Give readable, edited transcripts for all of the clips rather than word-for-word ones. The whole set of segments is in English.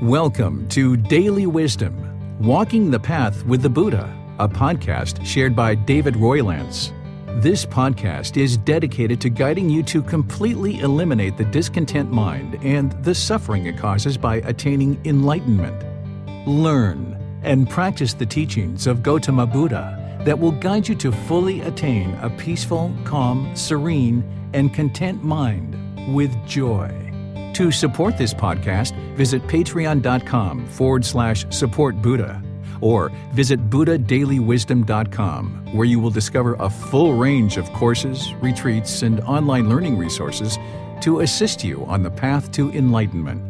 Welcome to Daily Wisdom, Walking the Path with the Buddha, a podcast shared by David Roylance. This podcast is dedicated to guiding you to completely eliminate the discontent mind and the suffering it causes by attaining enlightenment. Learn and practice the teachings of Gotama Buddha that will guide you to fully attain a peaceful, calm, serene, and content mind with joy. To support this podcast, visit patreon.com/support Buddha or visit buddhadailywisdom.com, where you will discover a full range of courses, retreats, and online learning resources to assist you on the path to enlightenment.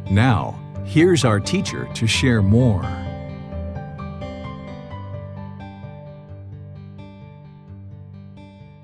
Now, here's our teacher to share more.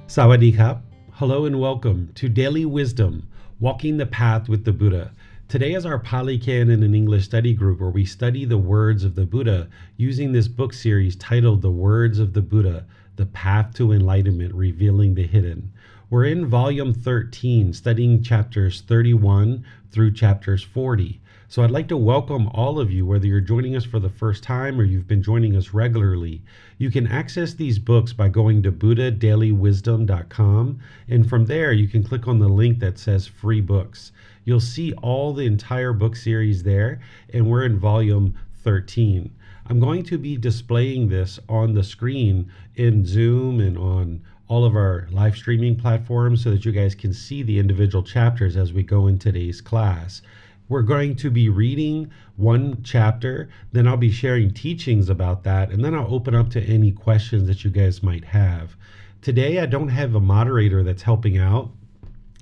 Sawadee Kap. Hello and welcome to Daily Wisdom, Walking the Path with the Buddha. Today is our Pali Canon and English study group where we study the words of the Buddha using this book series titled The Words of the Buddha, The Path to Enlightenment, Revealing the Hidden. We're in volume 13, studying chapters 31 through chapters 40. So I'd like to welcome all of you, whether you're joining us for the first time or you've been joining us regularly. You can access these books by going to buddhadailywisdom.com, and from there you can click on the link that says free books. You'll see all the entire book series there, and we're in volume 13. I'm going to be displaying this on the screen in Zoom and on all of our live streaming platforms so that you guys can see the individual chapters as we go in today's class. We're going to be reading one chapter, then I'll be sharing teachings about that, and then I'll open up to any questions that you guys might have. Today, I don't have a moderator that's helping out.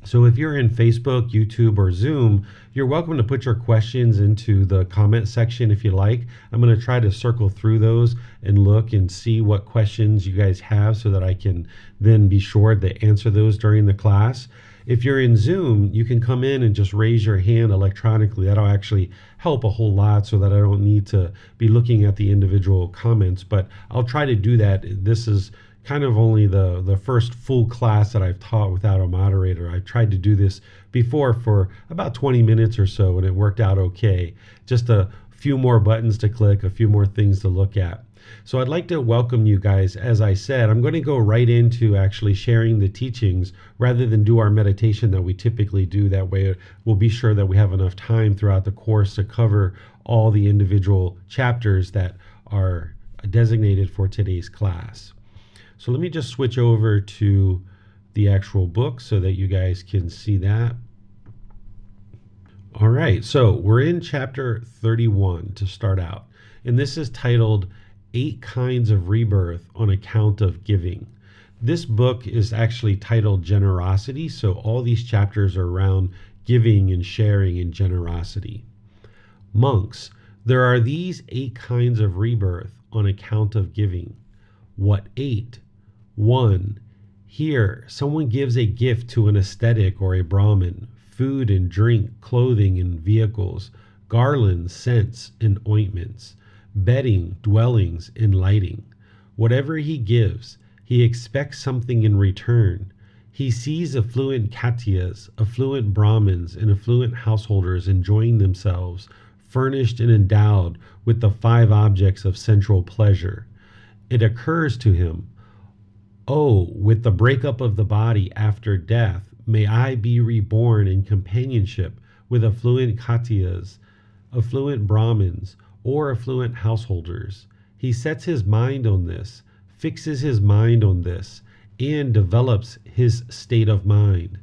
So if you're in Facebook, YouTube, or Zoom, you're welcome to put your questions into the comment section if you like. I'm going to try to circle through those and look and see what questions you guys have so that I can then be sure to answer those during the class. If you're in Zoom, you can come in and just raise your hand electronically. That'll actually help a whole lot so that I don't need to be looking at the individual comments, but I'll try to do that. This is kind of only the first full class that I've taught without a moderator. I tried to do this before for about 20 minutes or so, and it worked out okay. Just a few more buttons to click, a few more things to look at. So I'd like to welcome you guys. As I said, I'm going to go right into actually sharing the teachings rather than do our meditation that we typically do. That way we'll be sure that we have enough time throughout the course to cover all the individual chapters that are designated for today's class. So let me just switch over to the actual book so that you guys can see that. All right, so we're in chapter 31 to start out, and this is titled 8 Kinds of Rebirth on Account of Giving. This book is actually titled Generosity, so all these chapters are around giving and sharing and generosity. Monks, there are these 8 kinds of rebirth on account of giving. What 8? 1. Here, someone gives a gift to an ascetic or a Brahmin, food and drink, clothing and vehicles, garlands, scents, and ointments, bedding, dwellings, and lighting. Whatever he gives, he expects something in return. He sees affluent Khattiyas, affluent Brahmins, and affluent householders enjoying themselves, furnished and endowed with the 5 objects of sensual pleasure. It occurs to him, oh, with the breakup of the body after death, may I be reborn in companionship with affluent Khattiyas, affluent Brahmins, or affluent householders. He sets his mind on this, fixes his mind on this, and develops his state of mind.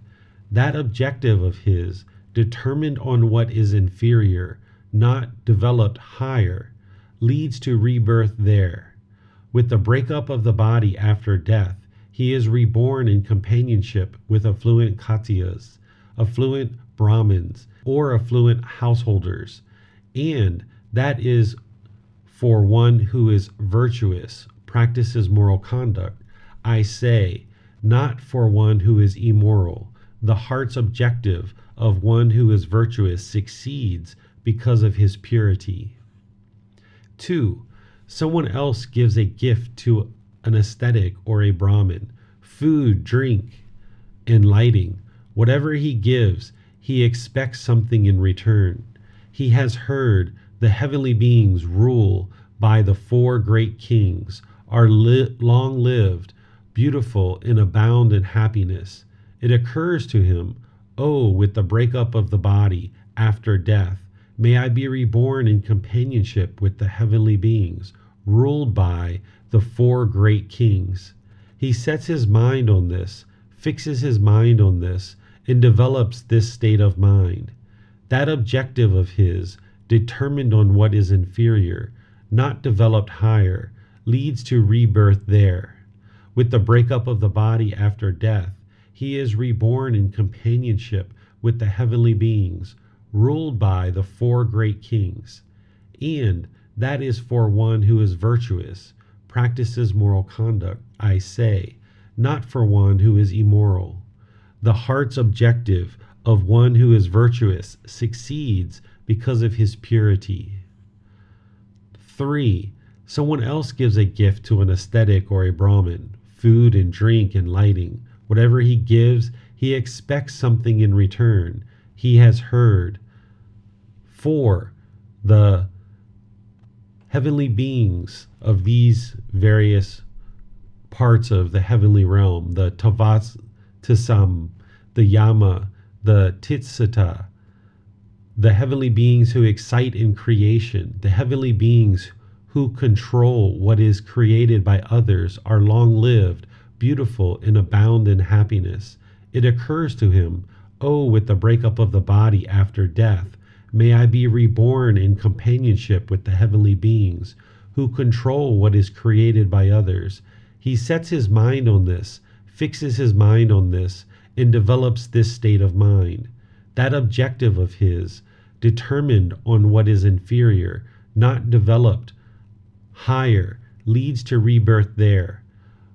That objective of his, determined on what is inferior, not developed higher, leads to rebirth there. With the breakup of the body after death, he is reborn in companionship with affluent Khattiyas, affluent Brahmins, or affluent householders, and that is for one who is virtuous, practices moral conduct. I say, not for one who is immoral. The heart's objective of one who is virtuous succeeds because of his purity. 2. Someone else gives a gift to an ascetic or a Brahmin, food, drink, and lighting. Whatever he gives, he expects something in return. He has heard the heavenly beings rule by the four great kings, are long-lived, beautiful, and abound in happiness. It occurs to him, oh, with the breakup of the body after death, may I be reborn in companionship with the heavenly beings, ruled by the four great kings. He sets his mind on this, fixes his mind on this, and develops this state of mind. That objective of his, determined on what is inferior, not developed higher, leads to rebirth there. With the breakup of the body after death, he is reborn in companionship with the heavenly beings, ruled by the four great kings. And that is for one who is virtuous, practices moral conduct, I say, not for one who is immoral. The heart's objective of one who is virtuous succeeds because of his purity. 3. Someone else gives a gift to an ascetic or a Brahmin, food and drink and lighting. Whatever he gives, he expects something in return. He has heard. 4. The heavenly beings of these various parts of the heavenly realm, the Tavatisam, the Yama, the Titsata, the heavenly beings who excite in creation, the heavenly beings who control what is created by others, are long-lived, beautiful, and abound in happiness. It occurs to him, oh, with the breakup of the body after death, may I be reborn in companionship with the heavenly beings who control what is created by others. He sets his mind on this, fixes his mind on this, and develops this state of mind. That objective of his, determined on what is inferior, not developed higher, leads to rebirth there.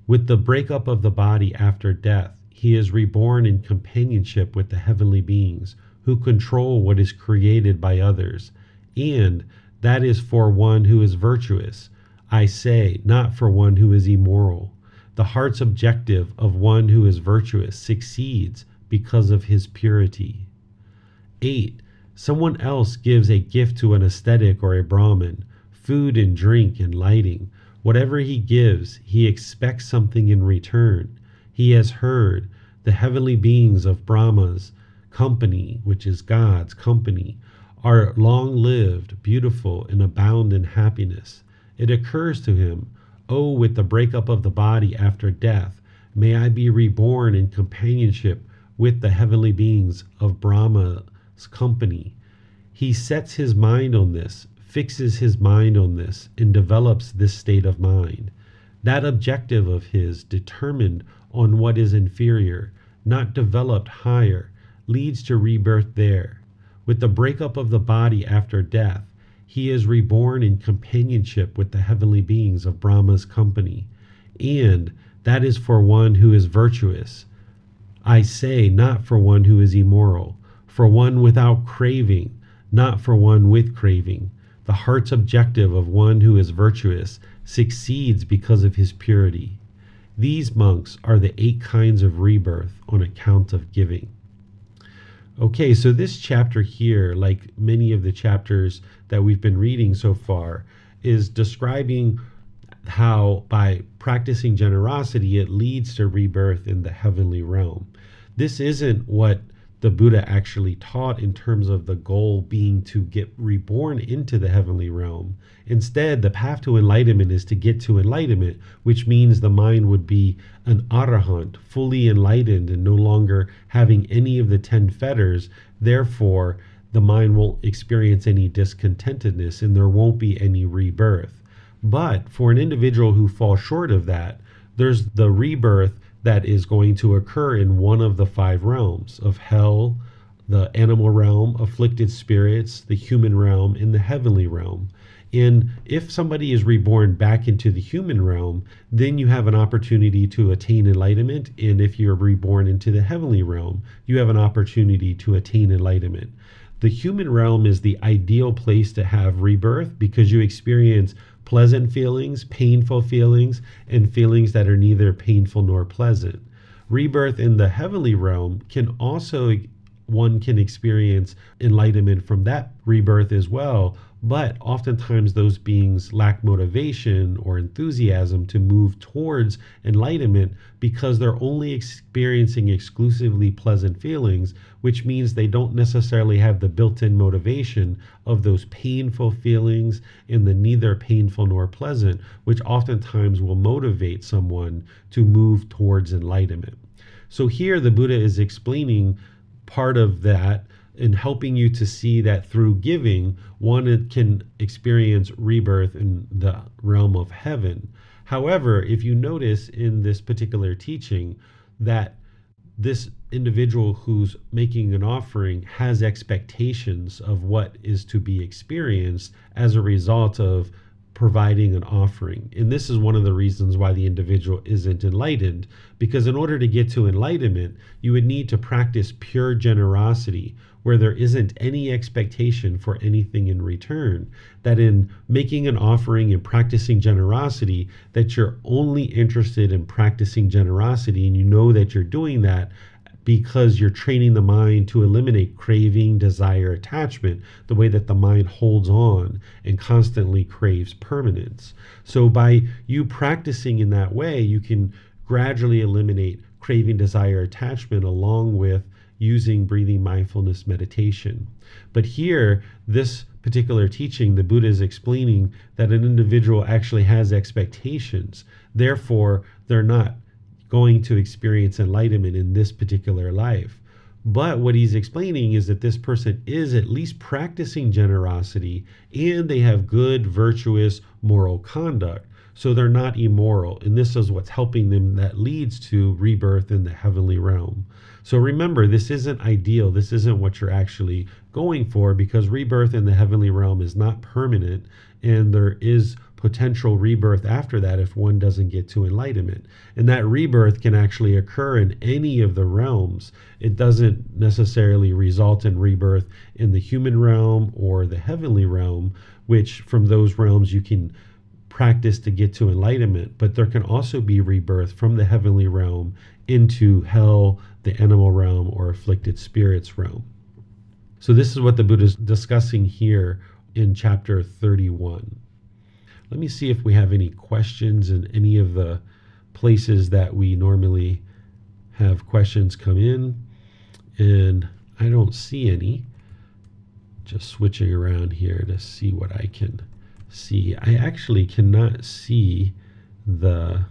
With the breakup of the body after death, he is reborn in companionship with the heavenly beings who control what is created by others. And that is for one who is virtuous, I say, not for one who is immoral. The heart's objective of one who is virtuous succeeds because of his purity. 8. Someone else gives a gift to an ascetic or a Brahmin, food and drink and lighting. Whatever he gives, he expects something in return. He has heard the heavenly beings of Brahma's company, which is God's company, are long-lived, beautiful, and abound in happiness. It occurs to him, oh, with the breakup of the body after death, may I be reborn in companionship with the heavenly beings of Brahma's company. He sets his mind on this, fixes his mind on this, and develops this state of mind. That objective of his, determined on what is inferior, not developed higher, leads to rebirth there. With the breakup of the body after death, he is reborn in companionship with the heavenly beings of Brahma's company. And that is for one who is virtuous, I say, not for one who is immoral, for one without craving, not for one with craving. The heart's objective of one who is virtuous succeeds because of his purity. These monks are the 8 kinds of rebirth on account of giving. Okay, so this chapter here, like many of the chapters that we've been reading so far, is describing how by practicing generosity it leads to rebirth in the heavenly realm. This isn't what the Buddha actually taught in terms of the goal being to get reborn into the heavenly realm. Instead, the path to enlightenment is to get to enlightenment, which means the mind would be an arahant, fully enlightened and no longer having any of the 10 fetters. Therefore, the mind won't experience any discontentedness and there won't be any rebirth. But for an individual who falls short of that, there's the rebirth that is going to occur in one of the 5 realms of hell, the animal realm, afflicted spirits, the human realm, and the heavenly realm. And if somebody is reborn back into the human realm, then you have an opportunity to attain enlightenment. And if you're reborn into the heavenly realm, you have an opportunity to attain enlightenment. The human realm is the ideal place to have rebirth because you experience pleasant feelings, painful feelings, and feelings that are neither painful nor pleasant. Rebirth in the heavenly realm can also one can experience enlightenment from that rebirth as well. But oftentimes those beings lack motivation or enthusiasm to move towards enlightenment because they're only experiencing exclusively pleasant feelings, which means they don't necessarily have the built-in motivation of those painful feelings and the neither painful nor pleasant, which oftentimes will motivate someone to move towards enlightenment. So here the Buddha is explaining part of that in helping you to see that through giving, one can experience rebirth in the realm of heaven. However, if you notice in this particular teaching that this individual who's making an offering has expectations of what is to be experienced as a result of providing an offering. And this is one of the reasons why the individual isn't enlightened, because in order to get to enlightenment, you would need to practice pure generosity, where there isn't any expectation for anything in return. That in making an offering and practicing generosity, that you're only interested in practicing generosity, and you know that you're doing that because you're training the mind to eliminate craving, desire, attachment, the way that the mind holds on and constantly craves permanence. So by you practicing in that way, you can gradually eliminate craving, desire, attachment, along with using breathing mindfulness meditation. But here, this particular teaching, the Buddha is explaining that an individual actually has expectations. Therefore, they're not going to experience enlightenment in this particular life. But what he's explaining is that this person is at least practicing generosity, and they have good, virtuous, moral conduct. So they're not immoral. And this is what's helping them, that leads to rebirth in the heavenly realm. So remember, this isn't ideal. This isn't what you're actually going for, because rebirth in the heavenly realm is not permanent, and there is potential rebirth after that if one doesn't get to enlightenment. And that rebirth can actually occur in any of the realms. It doesn't necessarily result in rebirth in the human realm or the heavenly realm, which from those realms you can practice to get to enlightenment. But there can also be rebirth from the heavenly realm into hell, the animal realm, or afflicted spirits realm. So this is what the Buddha is discussing here in chapter 31. Let me see if we have any questions in any of the places that we normally have questions come in. And I don't see any. Just switching around here to see what I can see. I actually cannot see the...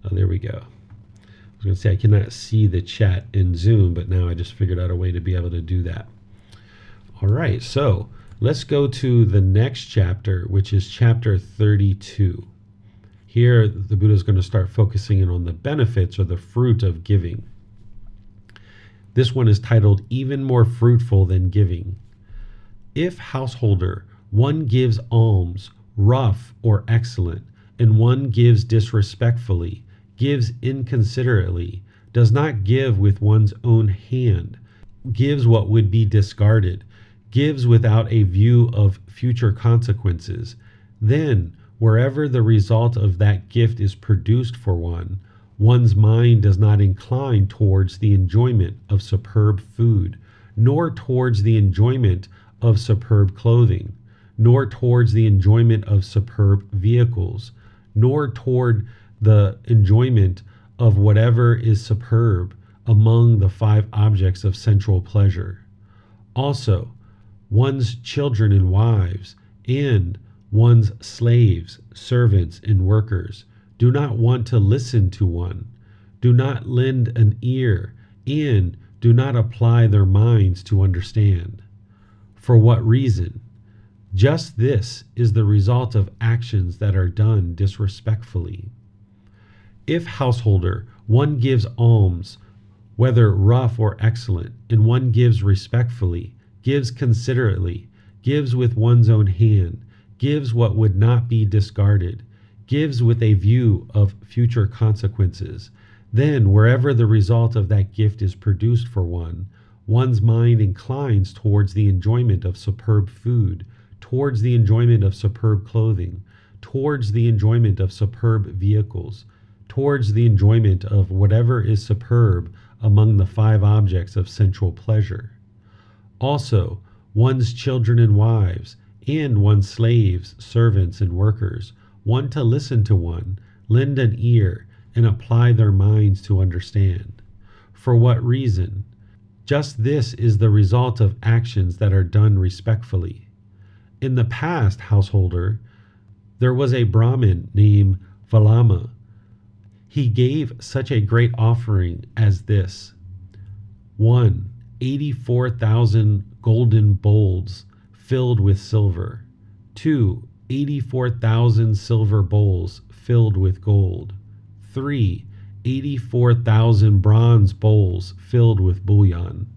Oh, there we go. I was going to say I cannot see the chat in Zoom, but now I just figured out a way to be able to do that. All right, so let's go to the next chapter, which is chapter 32. Here, the Buddha is going to start focusing in on the benefits or the fruit of giving. This one is titled, Even More Fruitful Than Giving. If, householder, one gives alms, rough or excellent, and one gives disrespectfully, gives inconsiderately, does not give with one's own hand, gives what would be discarded, gives without a view of future consequences, then wherever the result of that gift is produced for one, one's mind does not incline towards the enjoyment of superb food, nor towards the enjoyment of superb clothing, nor towards the enjoyment of superb vehicles, nor toward the enjoyment of whatever is superb among the 5 objects of sensual pleasure. Also, one's children and wives, and one's slaves, servants, and workers do not want to listen to one, do not lend an ear, and do not apply their minds to understand. For what reason? Just this is the result of actions that are done disrespectfully. If, householder, one gives alms, whether rough or excellent, and one gives respectfully, gives considerately, gives with one's own hand, gives what would not be discarded, gives with a view of future consequences, then wherever the result of that gift is produced for one, one's mind inclines towards the enjoyment of superb food, towards the enjoyment of superb clothing, towards the enjoyment of superb vehicles, towards the enjoyment of whatever is superb among the 5 objects of sensual pleasure. Also, one's children and wives, and one's slaves, servants, and workers, one to listen to one, lend an ear, and apply their minds to understand. For what reason? Just this is the result of actions that are done respectfully. In the past, householder, there was a Brahmin named Valama. He gave such a great offering as this: 1. 84,000 golden bowls filled with silver. 2. 84,000 silver bowls filled with gold. 3. 84,000 bronze bowls filled with bullion.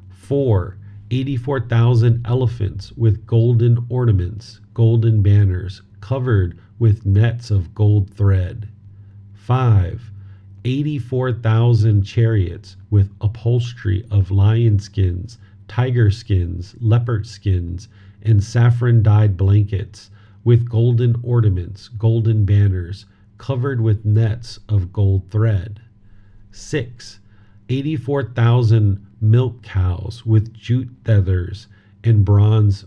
4. 84,000 elephants with golden ornaments, golden banners, covered with nets of gold thread. 5. 84,000 chariots with upholstery of lion skins, tiger skins, leopard skins, and saffron-dyed blankets, with golden ornaments, golden banners, covered with nets of gold thread. 6. 84,000 milk cows with jute feathers and bronze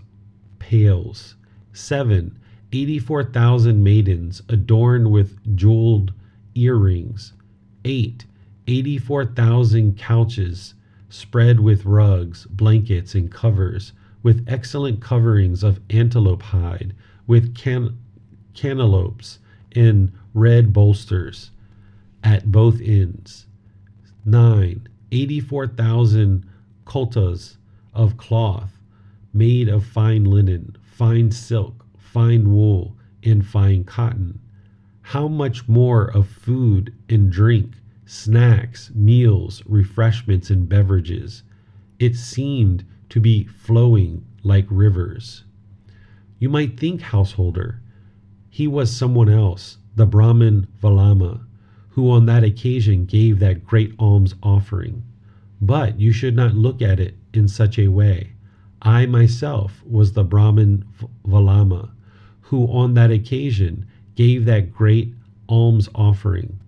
pails. 7. 84,000 maidens adorned with jeweled earrings. 8. 84,000 couches spread with rugs, blankets, and covers, with excellent coverings of antelope hide, with cantaloupes and red bolsters at both ends. 9. 84,000 koltas of cloth made of fine linen, fine silk, fine wool, and fine cotton. How much more of food and drink, snacks, meals, refreshments, and beverages. It seemed to be flowing like rivers. You might think, householder, he was someone else, the Brahmin Valama, who on that occasion gave that great alms offering. But you should not look at it in such a way. I myself was the Brahmin Valama, who on that occasion gave that great alms offering.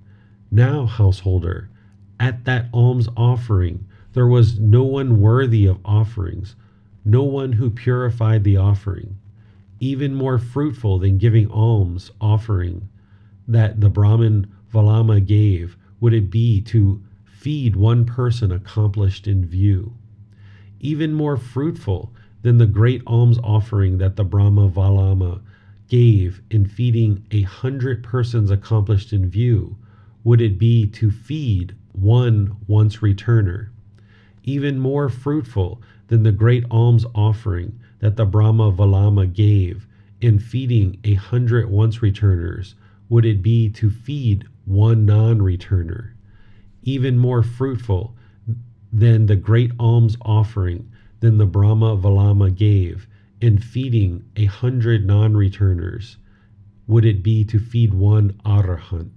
Now, householder, at that alms offering, there was no one worthy of offerings, no one who purified the offering. Even more fruitful than giving alms offering that the Brahmin Valama gave would it be to feed one person accomplished in view. Even more fruitful than the great alms offering that the Brahma Valama gave in feeding 100 persons accomplished in view would it be to feed one once returner. Even more fruitful than the great alms offering that the Brahma Valama gave in feeding 100 once returners would it be to feed one non-returner. Even more fruitful than the great alms offering than the Brahma Valama gave in feeding 100 non-returners would it be to feed one arahant.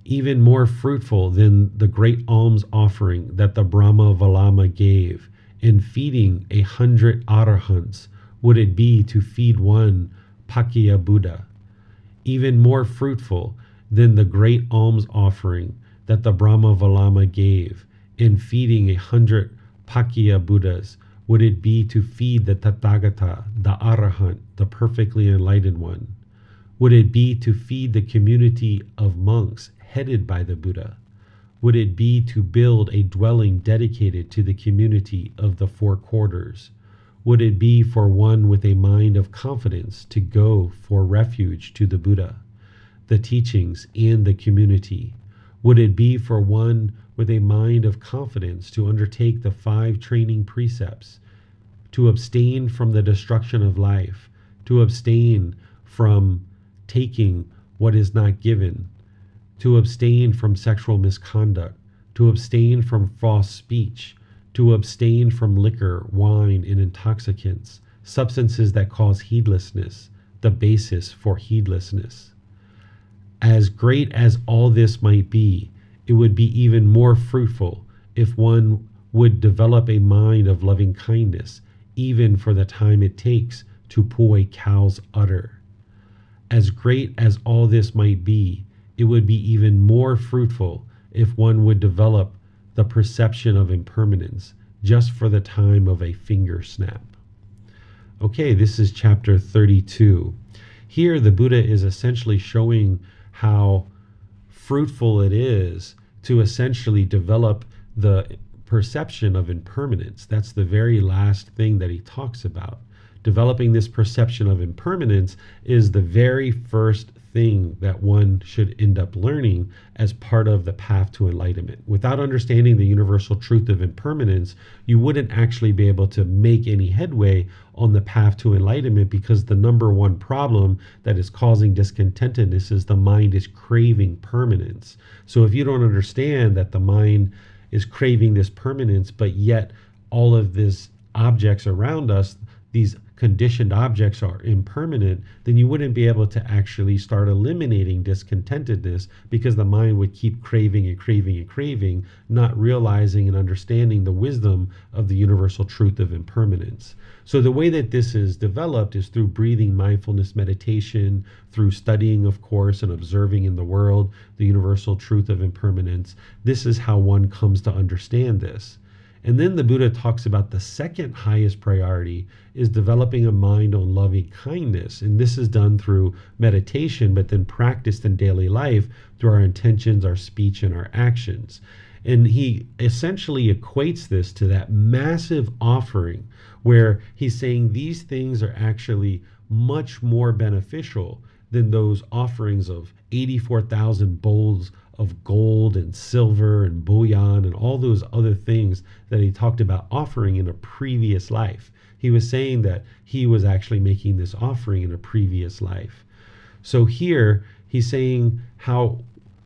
Even more fruitful than the great alms offering that the Brahma Valama gave in feeding 100 arahants would it be to feed one Pakya Buddha. Even more fruitful than the great alms offering that the Brahma Valama gave in feeding 100 Pakya Buddhas would it be to feed the Tathagata, the Arahant, the perfectly enlightened one. Would it be to feed the community of monks headed by the Buddha? Would it be to build a dwelling dedicated to the community of the 4 quarters? Would it be for one with a mind of confidence to go for refuge to the Buddha, the teachings, and the community? Would it be for one with a mind of confidence to undertake the 5 training precepts, to abstain from the destruction of life, to abstain from taking what is not given, to abstain from sexual misconduct, to abstain from false speech, to abstain from liquor, wine, and intoxicants, substances that cause heedlessness, the basis for heedlessness. As great as all this might be, it would be even more fruitful if one would develop a mind of loving kindness, even for the time it takes to pull a cow's udder. As great as all this might be, it would be even more fruitful if one would develop the perception of impermanence just for the time of a finger snap. Okay, this is chapter 32. Here, the Buddha is essentially showing how fruitful it is to essentially develop the perception of impermanence. That's the very last thing that he talks about. Developing this perception of impermanence is the very first thing that one should end up learning as part of the path to enlightenment. Without understanding the universal truth of impermanence, you wouldn't actually be able to make any headway on the path to enlightenment, because the number one problem that is causing discontentedness is the mind is craving permanence. So if you don't understand that the mind is craving this permanence, but yet all of these objects around us, these conditioned objects, are impermanent, then you wouldn't be able to actually start eliminating discontentedness, because the mind would keep craving and craving and craving, not realizing and understanding the wisdom of the universal truth of impermanence. So the way that this is developed is through breathing mindfulness meditation, through studying, of course, and observing in the world the universal truth of impermanence. This is how one comes to understand this. And then the Buddha talks about the second highest priority is developing a mind on loving kindness. And this is done through meditation, but then practiced in daily life through our intentions, our speech, and our actions. And he essentially equates this to that massive offering, where he's saying these things are actually much more beneficial than those offerings of 84,000 bowls of gold and silver and bullion and all those other things that he talked about offering in a previous life. He was saying that he was actually making this offering in a previous life. So here he's saying how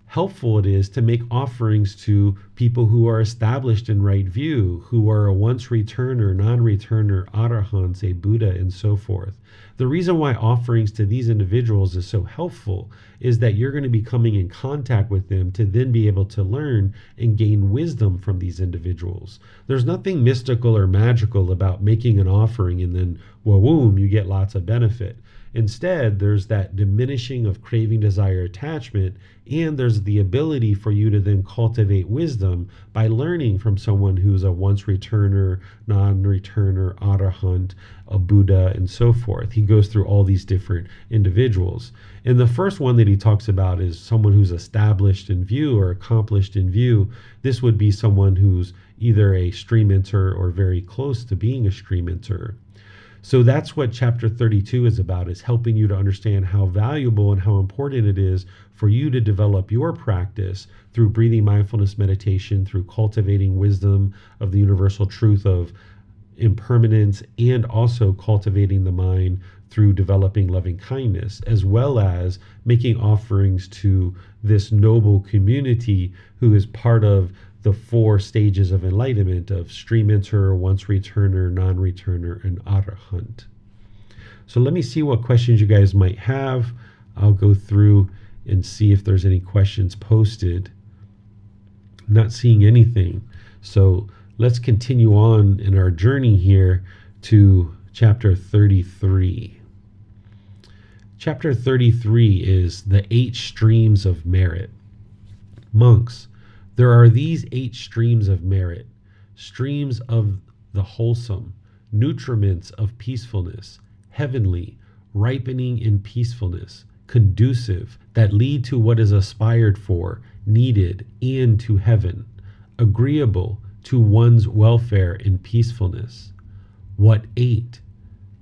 helpful it is to make offerings to people who are established in right view, who are a once returner, non-returner, arahants, a Buddha, and so forth. The reason why offerings to these individuals is so helpful is that you're going to be coming in contact with them to then be able to learn and gain wisdom from these individuals. There's nothing mystical or magical about making an offering and then, whoom, you get lots of benefit. Instead, there's that diminishing of craving, desire, attachment, and there's the ability for you to then cultivate wisdom by learning from someone who's a once returner, non-returner, arahant, a Buddha, and so forth. He goes through all these different individuals. And the first one that he talks about is someone who's established in view or accomplished in view. This would be someone who's either a stream enter or very close to being a stream enter. So that's what chapter 32 is about, is helping you to understand how valuable and how important it is for you to develop your practice through breathing mindfulness meditation, through cultivating wisdom of the universal truth of impermanence, and also cultivating the mind through developing loving kindness, as well as making offerings to this noble community who is part of the 4 stages of enlightenment of stream enter, once returner, non-returner, and arahant. So let me see what questions you guys might have. I'll go through and see if there's any questions posted. I'm not seeing anything. So let's continue on in our journey here to chapter 33. Chapter 33 is the 8 streams of merit. Monks, there are these 8 streams of merit, streams of the wholesome, nutriments of peacefulness, heavenly, ripening in peacefulness, conducive, that lead to what is aspired for, needed, and to heaven, agreeable to one's welfare in peacefulness. What 8?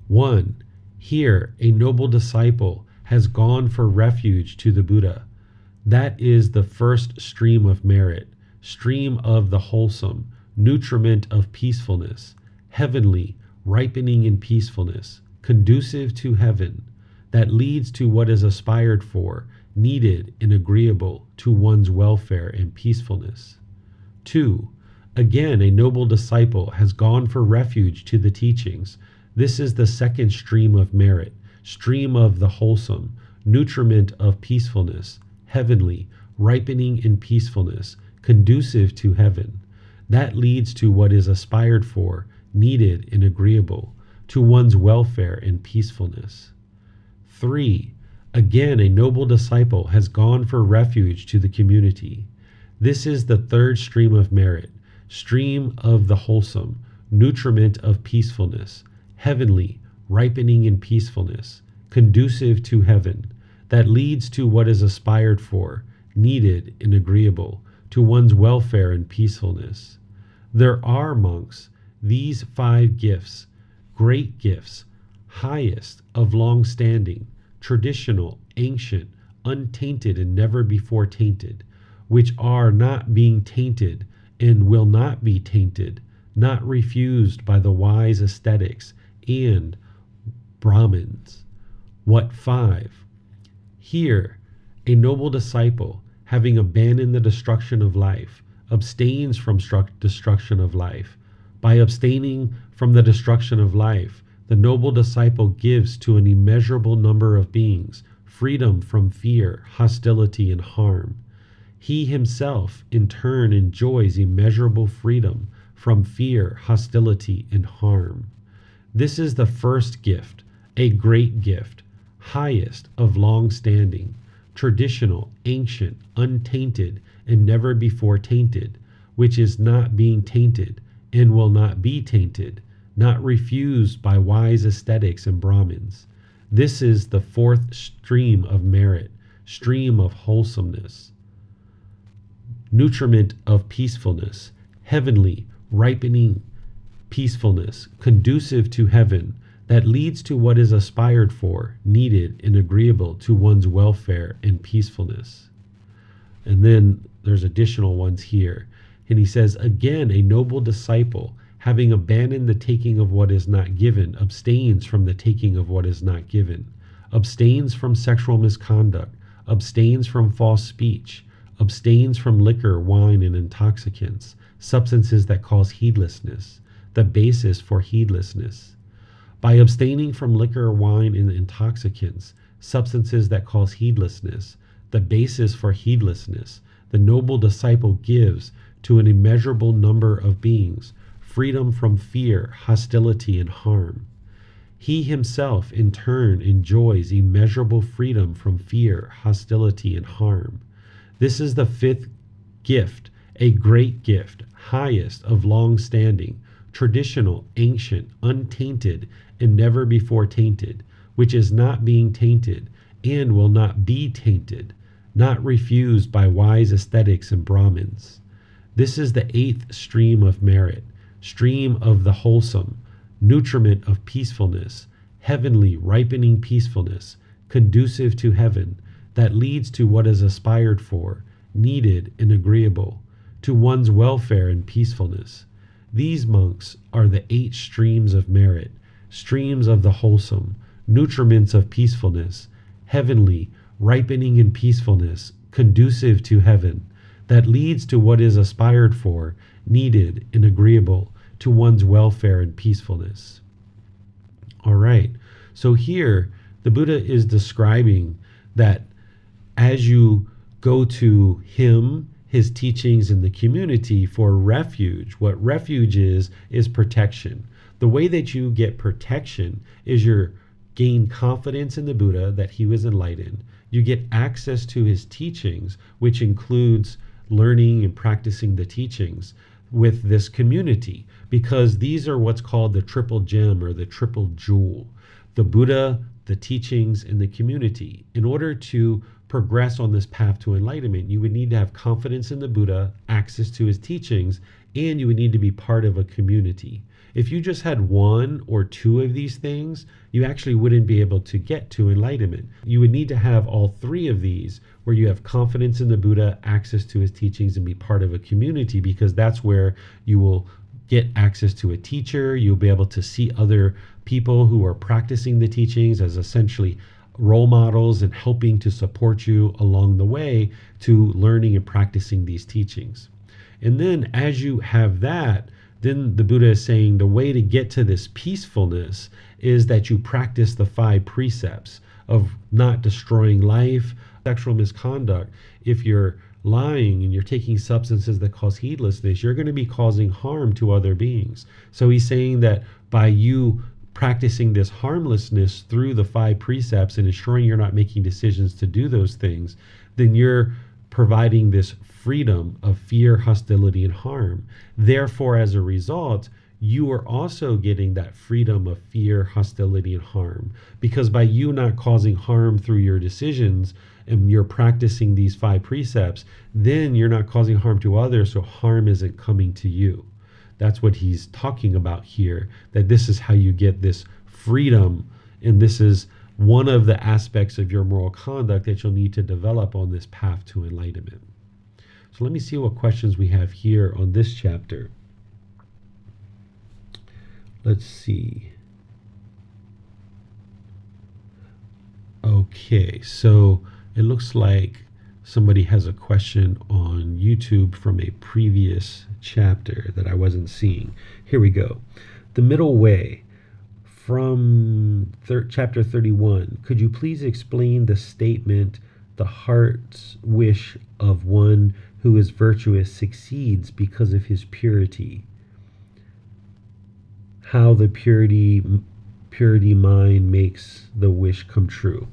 1. Here, a noble disciple has gone for refuge to the Buddha. That is the first stream of merit, stream of the wholesome, nutriment of peacefulness, heavenly, ripening in peacefulness, conducive to heaven, that leads to what is aspired for, needed and agreeable to one's welfare and peacefulness. 2. Again, a noble disciple has gone for refuge to the teachings. This is the second stream of merit, stream of the wholesome, nutriment of peacefulness, heavenly, ripening in peacefulness, conducive to heaven. That leads to what is aspired for, needed and agreeable to one's welfare and peacefulness. 3. Again, a noble disciple has gone for refuge to the community. This is the third stream of merit, stream of the wholesome, nutriment of peacefulness, heavenly, ripening in peacefulness, conducive to heaven, that leads to what is aspired for, needed and agreeable, to one's welfare and peacefulness. There are, monks, these 5 gifts, great gifts, highest of long standing, traditional, ancient, untainted and never before tainted, which are not being tainted and will not be tainted, not refused by the wise ascetics and Brahmins. What 5? Here, a noble disciple, having abandoned the destruction of life, abstains from destruction of life. By abstaining from the destruction of life, the noble disciple gives to an immeasurable number of beings freedom from fear, hostility, and harm. He himself, in turn, enjoys immeasurable freedom from fear, hostility, and harm. This is the first gift, a great gift, highest of long standing, traditional, ancient, untainted, and never before tainted, which is not being tainted and will not be tainted, not refused by wise ascetics and Brahmins. This is the 4th stream of merit, stream of wholesomeness, nutriment of peacefulness, heavenly, ripening peacefulness, conducive to heaven, that leads to what is aspired for, needed, and agreeable to one's welfare and peacefulness. And then there's additional ones here. And he says, again, a noble disciple, having abandoned the taking of what is not given, abstains from the taking of what is not given, abstains from sexual misconduct, abstains from false speech, abstains from liquor, wine, and intoxicants, substances that cause heedlessness, the basis for heedlessness. By abstaining from liquor, wine, and intoxicants, substances that cause heedlessness, the basis for heedlessness, the noble disciple gives to an immeasurable number of beings freedom from fear, hostility, and harm. He himself, in turn, enjoys immeasurable freedom from fear, hostility, and harm. This is the 5th gift, a great gift, highest of long standing, traditional, ancient, untainted, and never before tainted, which is not being tainted and will not be tainted, not refused by wise ascetics and Brahmins. This is the 8th stream of merit, stream of the wholesome, nutriment of peacefulness, heavenly, ripening peacefulness, conducive to heaven, that leads to what is aspired for, needed, and agreeable, to one's welfare and peacefulness. These, monks, are the 8 streams of merit, streams of the wholesome, nutriments of peacefulness, heavenly, ripening in peacefulness, conducive to heaven, that leads to what is aspired for, needed, and agreeable to one's welfare and peacefulness. All right, so here the Buddha is describing that as you go to him, his teachings, in the community for refuge, what refuge is protection. The way that you get protection is you gain confidence in the Buddha that he was enlightened. You get access to his teachings, which includes learning and practicing the teachings with this community, because these are what's called the triple gem or the triple jewel: the Buddha, the teachings, and the community. In order to progress on this path to enlightenment, you would need to have confidence in the Buddha, access to his teachings, and you would need to be part of a community. If you just had 1 or 2 of these things, you actually wouldn't be able to get to enlightenment. You would need to have all 3 of these, where you have confidence in the Buddha, access to his teachings, and be part of a community, because that's where you will get access to a teacher. You'll be able to see other people who are practicing the teachings as essentially role models and helping to support you along the way to learning and practicing these teachings. And then as you have that, then the Buddha is saying the way to get to this peacefulness is that you practice the 5 precepts of not destroying life, sexual misconduct. If you're lying and you're taking substances that cause heedlessness, you're going to be causing harm to other beings. So he's saying that by you practicing this harmlessness through the 5 precepts and ensuring you're not making decisions to do those things, then you're providing this freedom of fear, hostility, and harm. Therefore, as a result, you are also getting that freedom of fear, hostility, and harm. Because by you not causing harm through your decisions and you're practicing these 5 precepts, then you're not causing harm to others, so harm isn't coming to you. That's what he's talking about here, that this is how you get this freedom, and this is one of the aspects of your moral conduct that you'll need to develop on this path to enlightenment. So let me see what questions we have here on this chapter. Let's see. Okay, so it looks like somebody has a question on YouTube from a previous chapter that I wasn't seeing. Here we go. The middle way from chapter 31. Could you please explain the statement, the heart's wish of one who is virtuous succeeds because of his purity? How the purity mind makes the wish come true.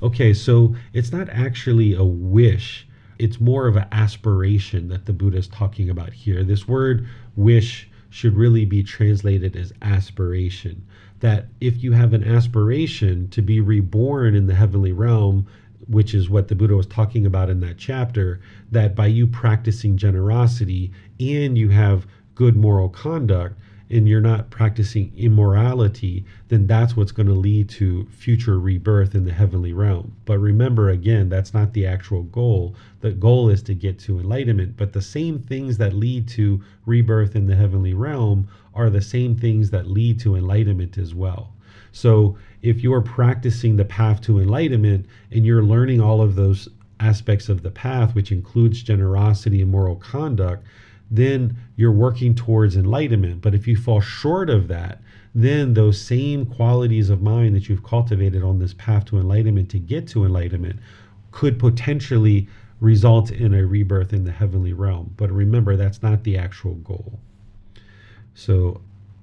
Okay, so it's not actually a wish. It's more of an aspiration that the Buddha is talking about here. This word wish should really be translated as aspiration. That if you have an aspiration to be reborn in the heavenly realm, which is what the Buddha was talking about in that chapter, that by you practicing generosity and you have good moral conduct, and you're not practicing immorality, then that's what's going to lead to future rebirth in the heavenly realm. But remember, again, that's not the actual goal. The goal is to get to enlightenment. But the same things that lead to rebirth in the heavenly realm are the same things that lead to enlightenment as well. So if you're practicing the path to enlightenment and you're learning all of those aspects of the path, which includes generosity and moral conduct, then you're working towards enlightenment. But if you fall short of that, then those same qualities of mind that you've cultivated on this path to enlightenment to get to enlightenment could potentially result in a rebirth in the heavenly realm. But remember, that's not the actual goal. So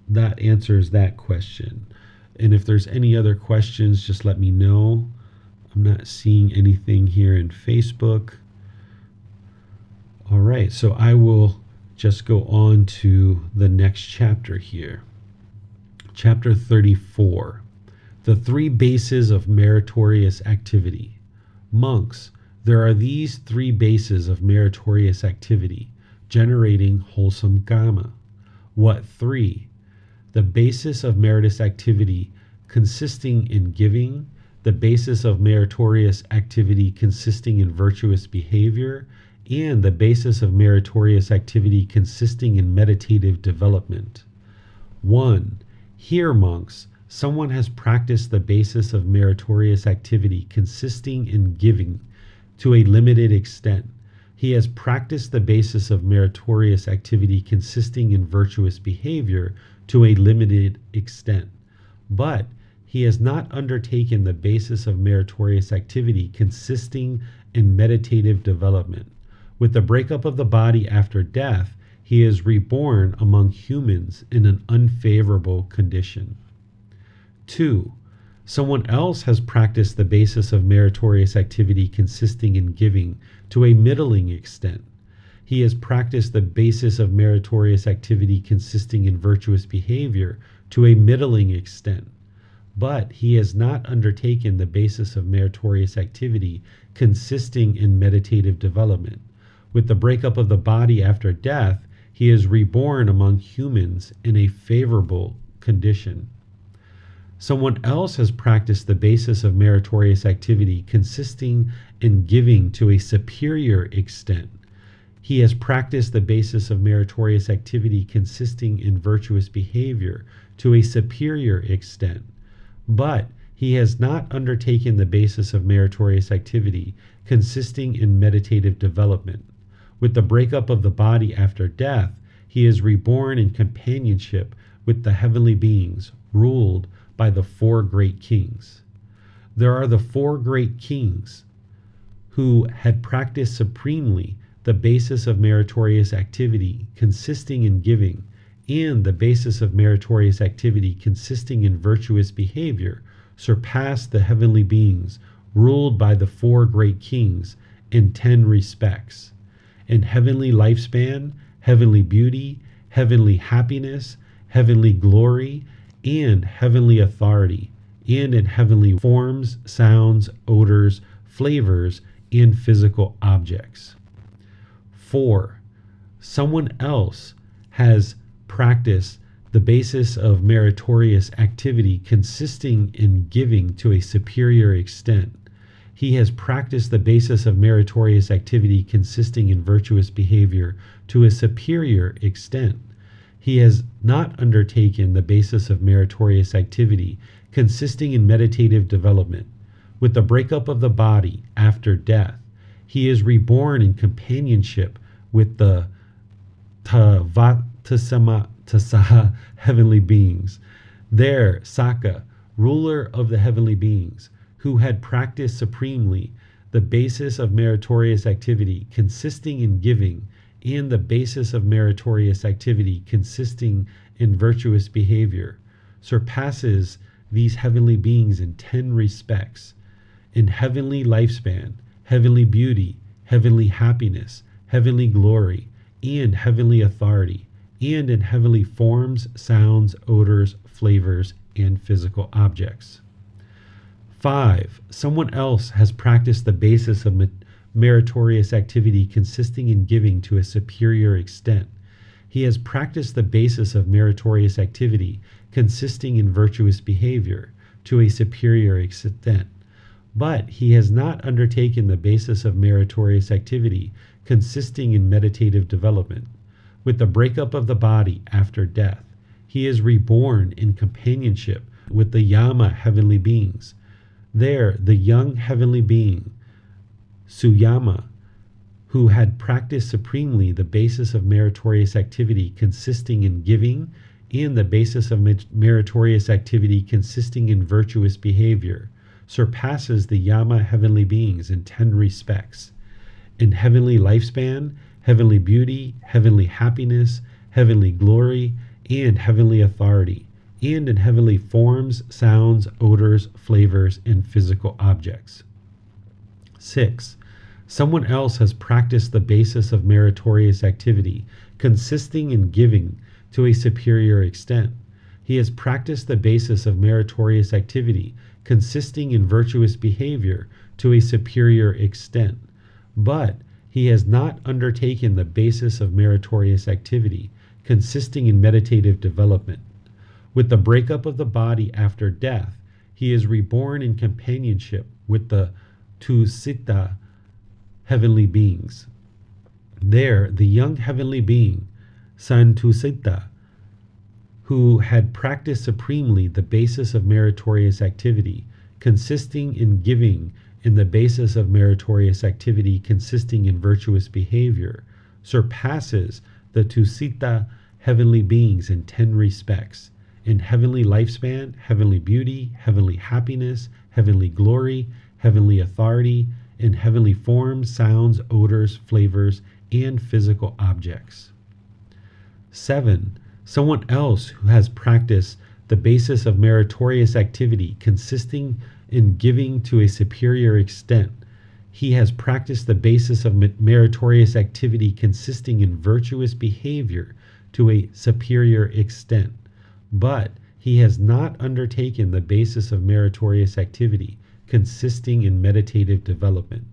that answers that question. And if there's any other questions, just let me know. I'm not seeing anything here in Facebook. All right, so I will just go on to the next chapter here. Chapter 34, the 3 bases of meritorious activity. Monks, there are these 3 bases of meritorious activity, generating wholesome Kama. What 3? The basis of meritorious activity consisting in giving, the basis of meritorious activity consisting in virtuous behavior, and the basis of meritorious activity consisting in meditative development. 1. Here, monks, someone has practiced the basis of meritorious activity consisting in giving to a limited extent. He has practiced the basis of meritorious activity consisting in virtuous behavior to a limited extent. But he has not undertaken the basis of meritorious activity consisting in meditative development. With the breakup of the body after death, he is reborn among humans in an unfavorable condition. 2. Someone else has practiced the basis of meritorious activity consisting in giving to a middling extent. He has practiced the basis of meritorious activity consisting in virtuous behavior to a middling extent. But he has not undertaken the basis of meritorious activity consisting in meditative development. With the breakup of the body after death, he is reborn among humans in a favorable condition. Someone else has practiced the basis of meritorious activity consisting in giving to a superior extent. He has practiced the basis of meritorious activity consisting in virtuous behavior to a superior extent. But he has not undertaken the basis of meritorious activity consisting in meditative development. With the breakup of the body after death, he is reborn in companionship with the heavenly beings, ruled by the 4 great kings. There are the 4 great kings who had practiced supremely the basis of meritorious activity consisting in giving, and the basis of meritorious activity consisting in virtuous behavior, surpassed the heavenly beings, ruled by the 4 great kings, in 10 respects: in heavenly lifespan, heavenly beauty, heavenly happiness, heavenly glory, and heavenly authority, and in heavenly forms, sounds, odors, flavors, and physical objects. 4. Someone else has practiced the basis of meritorious activity consisting in giving to a superior extent. He has practiced the basis of meritorious activity consisting in virtuous behavior to a superior extent. He has not undertaken the basis of meritorious activity consisting in meditative development. With the breakup of the body after death, he is reborn in companionship with the Tasaha heavenly beings. There, Saka, ruler of the heavenly beings, who had practiced supremely the basis of meritorious activity consisting in giving, and the basis of meritorious activity consisting in virtuous behavior, surpasses these heavenly beings in 10 respects: in heavenly lifespan, heavenly beauty, heavenly happiness, heavenly glory, and heavenly authority, and in heavenly forms, sounds, odors, flavors, and physical objects. 5. Someone else has practiced the basis of meritorious activity consisting in giving to a superior extent. He has practiced the basis of meritorious activity consisting in virtuous behavior to a superior extent, but he has not undertaken the basis of meritorious activity consisting in meditative development. With the breakup of the body after death, he is reborn in companionship with the Yama heavenly beings. There, the young heavenly being, Suyama, who had practiced supremely the basis of meritorious activity consisting in giving, and the basis of meritorious activity consisting in virtuous behavior, surpasses the Yama heavenly beings in 10 respects: in heavenly lifespan, heavenly beauty, heavenly happiness, heavenly glory, and heavenly authority, and in heavenly forms, sounds, odors, flavors, and physical objects. 6. Someone else has practiced the basis of meritorious activity consisting in giving to a superior extent. He has practiced the basis of meritorious activity consisting in virtuous behavior to a superior extent, but he has not undertaken the basis of meritorious activity consisting in meditative development. With the breakup of the body after death, he is reborn in companionship with the Tusita heavenly beings. There, the young heavenly being, Santusita, who had practiced supremely the basis of meritorious activity consisting in giving, in the basis of meritorious activity consisting in virtuous behavior, surpasses the Tusita heavenly beings in 10 respects: in heavenly lifespan, heavenly beauty, heavenly happiness, heavenly glory, heavenly authority, in heavenly forms, sounds, odors, flavors, and physical objects. 7. Someone else who has practiced the basis of meritorious activity consisting in giving to a superior extent. He has practiced the basis of meritorious activity consisting in virtuous behavior to a superior extent, but he has not undertaken the basis of meritorious activity consisting in meditative development.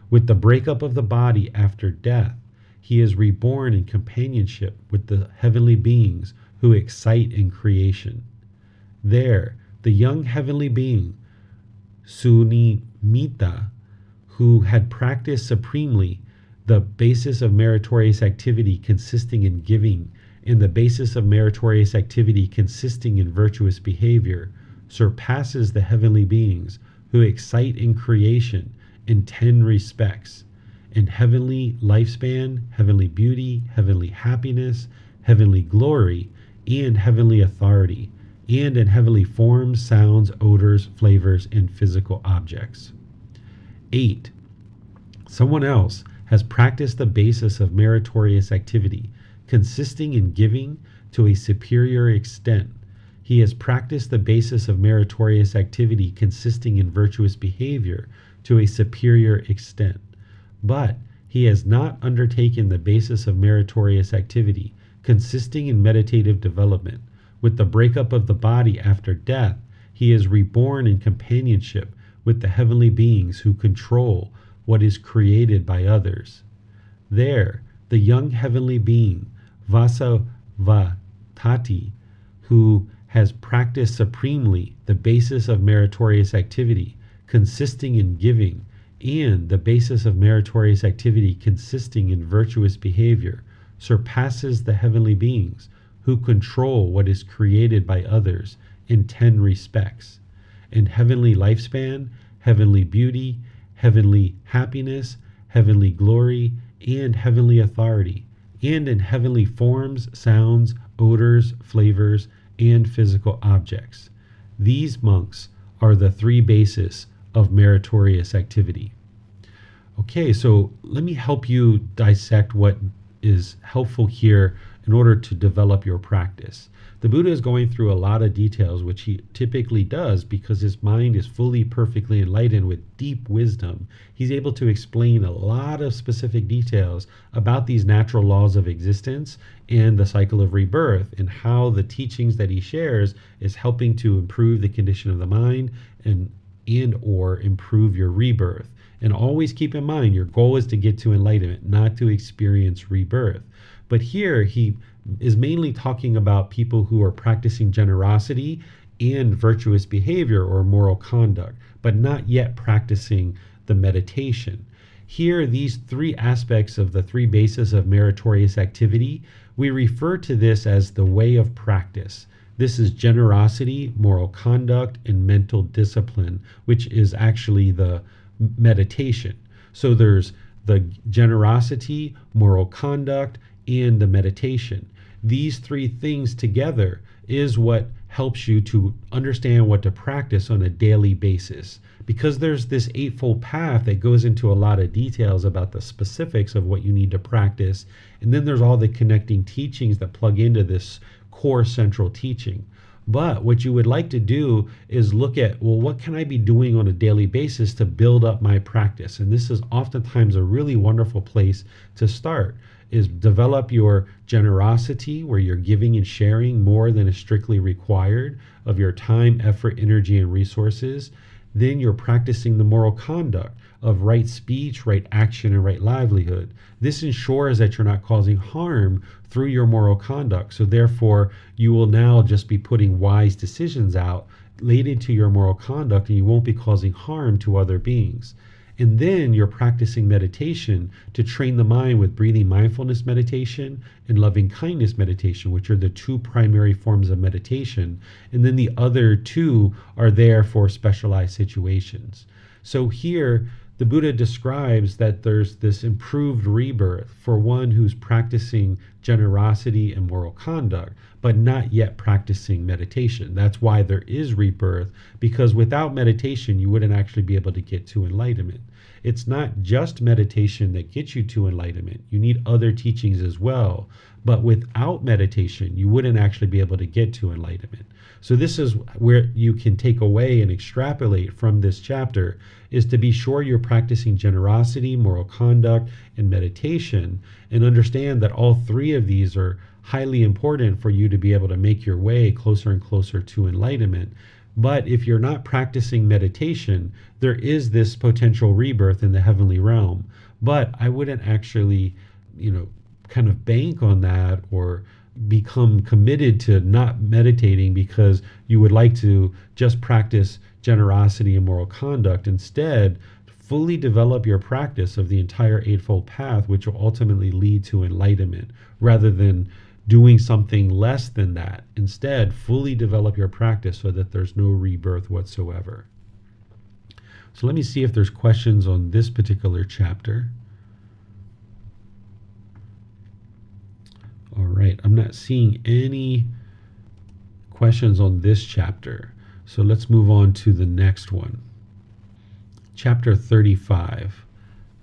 With the breakup of the body after death, he is reborn in companionship with the heavenly beings who excite in creation. There, the young heavenly being, Sunimita, who had practiced supremely the basis of meritorious activity consisting in giving, and the basis of meritorious activity consisting in virtuous behavior, surpasses the heavenly beings who excite in creation in 10 respects: in heavenly lifespan, heavenly beauty, heavenly happiness, heavenly glory, and heavenly authority, and in heavenly forms, sounds, odors, flavors, and physical objects. 8. Someone else has practiced the basis of meritorious activity consisting in giving to a superior extent. He has practiced the basis of meritorious activity consisting in virtuous behavior to a superior extent, but he has not undertaken the basis of meritorious activity, consisting in meditative development. With the breakup of the body after death, he is reborn in companionship with the heavenly beings who control what is created by others. There, the young heavenly being, Vasavatati, who has practiced supremely the basis of meritorious activity, consisting in giving, and the basis of meritorious activity consisting in virtuous behavior, surpasses the heavenly beings who control what is created by others in 10 respects: in heavenly lifespan, heavenly beauty, heavenly happiness, heavenly glory, and heavenly authority, and in heavenly forms, sounds, odors, flavors, and physical objects. These monks are the three bases of meritorious activity. Okay, so let me help you dissect what is helpful here in order to develop your practice. The Buddha is going through a lot of details, which he typically does because his mind is fully, perfectly enlightened with deep wisdom. He's able to explain a lot of specific details about these natural laws of existence and the cycle of rebirth, and how the teachings that he shares is helping to improve the condition of the mind and or improve your rebirth. And always keep in mind, your goal is to get to enlightenment, not to experience rebirth. But here he is mainly talking about people who are practicing generosity and virtuous behavior or moral conduct, but not yet practicing the meditation. Here, these three aspects of the three bases of meritorious activity, we refer to this as the way of practice. This is generosity, moral conduct, and mental discipline, which is actually the meditation. So there's the generosity, moral conduct, and the meditation. These three things together is what helps you to understand what to practice on a daily basis. Because there's this eightfold path that goes into a lot of details about the specifics of what you need to practice. And then there's all the connecting teachings that plug into this core central teaching. But what you would like to do is look at, well, what can I be doing on a daily basis to build up my practice? And this is oftentimes a really wonderful place to start, is develop your generosity, where you're giving and sharing more than is strictly required of your time, effort, energy, and resources. Then you're practicing the moral conduct of right speech, right action, and right livelihood. This ensures that you're not causing harm through your moral conduct. So therefore, you will now just be putting wise decisions out related to your moral conduct, and you won't be causing harm to other beings. And then you're practicing meditation to train the mind with breathing mindfulness meditation and loving kindness meditation, which are the two primary forms of meditation. And then the other two are there for specialized situations. So here, the Buddha describes that there's this improved rebirth for one who's practicing generosity and moral conduct, but not yet practicing meditation. That's why there is rebirth, because without meditation, you wouldn't actually be able to get to enlightenment. It's not just meditation that gets you to enlightenment. You need other teachings as well. But without meditation, you wouldn't actually be able to get to enlightenment. So this is where you can take away and extrapolate from this chapter, is to be sure you're practicing generosity, moral conduct, and meditation, and understand that all three of these are highly important for you to be able to make your way closer and closer to enlightenment. But if you're not practicing meditation, there is this potential rebirth in the heavenly realm. But I wouldn't actually, kind of bank on that or become committed to not meditating because you would like to just practice generosity and moral conduct. Instead, fully develop your practice of the entire Eightfold Path, which will ultimately lead to enlightenment, rather than doing something less than that. Instead, fully develop your practice so that there's no rebirth whatsoever. So let me see if there's questions on this particular chapter. All right, I'm not seeing any questions on this chapter. So let's move on to the next one. Chapter 35,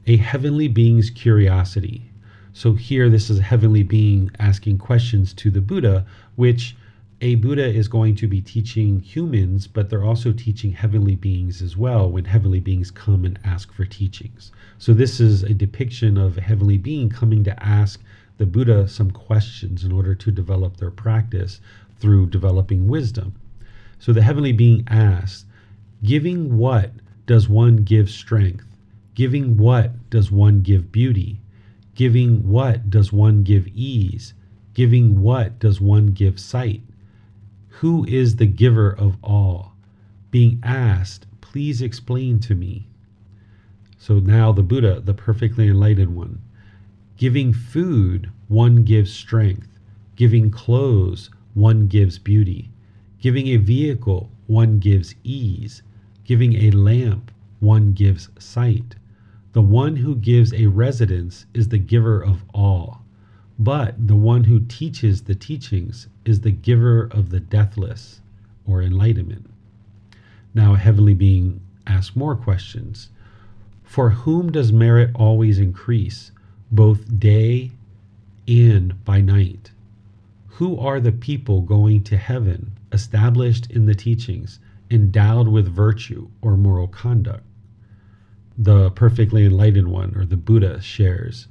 A Heavenly Being's Curiosity. So here, this is a heavenly being asking questions to the Buddha, which a Buddha is going to be teaching humans, but they're also teaching heavenly beings as well when heavenly beings come and ask for teachings. So this is a depiction of a heavenly being coming to ask the Buddha some questions in order to develop their practice through developing wisdom. So the heavenly being asks, giving what does one give strength? Giving what does one give beauty? Giving what does one give ease? Giving what does one give sight? Who is the giver of all? Being asked, please explain to me. So now the Buddha, the perfectly enlightened one, giving food, one gives strength. Giving clothes, one gives beauty. Giving a vehicle, one gives ease. Giving a lamp, one gives sight. The one who gives a residence is the giver of all. But the one who teaches the teachings is the giver of the deathless, or enlightenment. Now a heavenly being asks more questions. For whom does merit always increase, both day and by night? Who are the people going to heaven, established in the teachings, endowed with virtue or moral conduct? The perfectly enlightened one, or the Buddha, shares,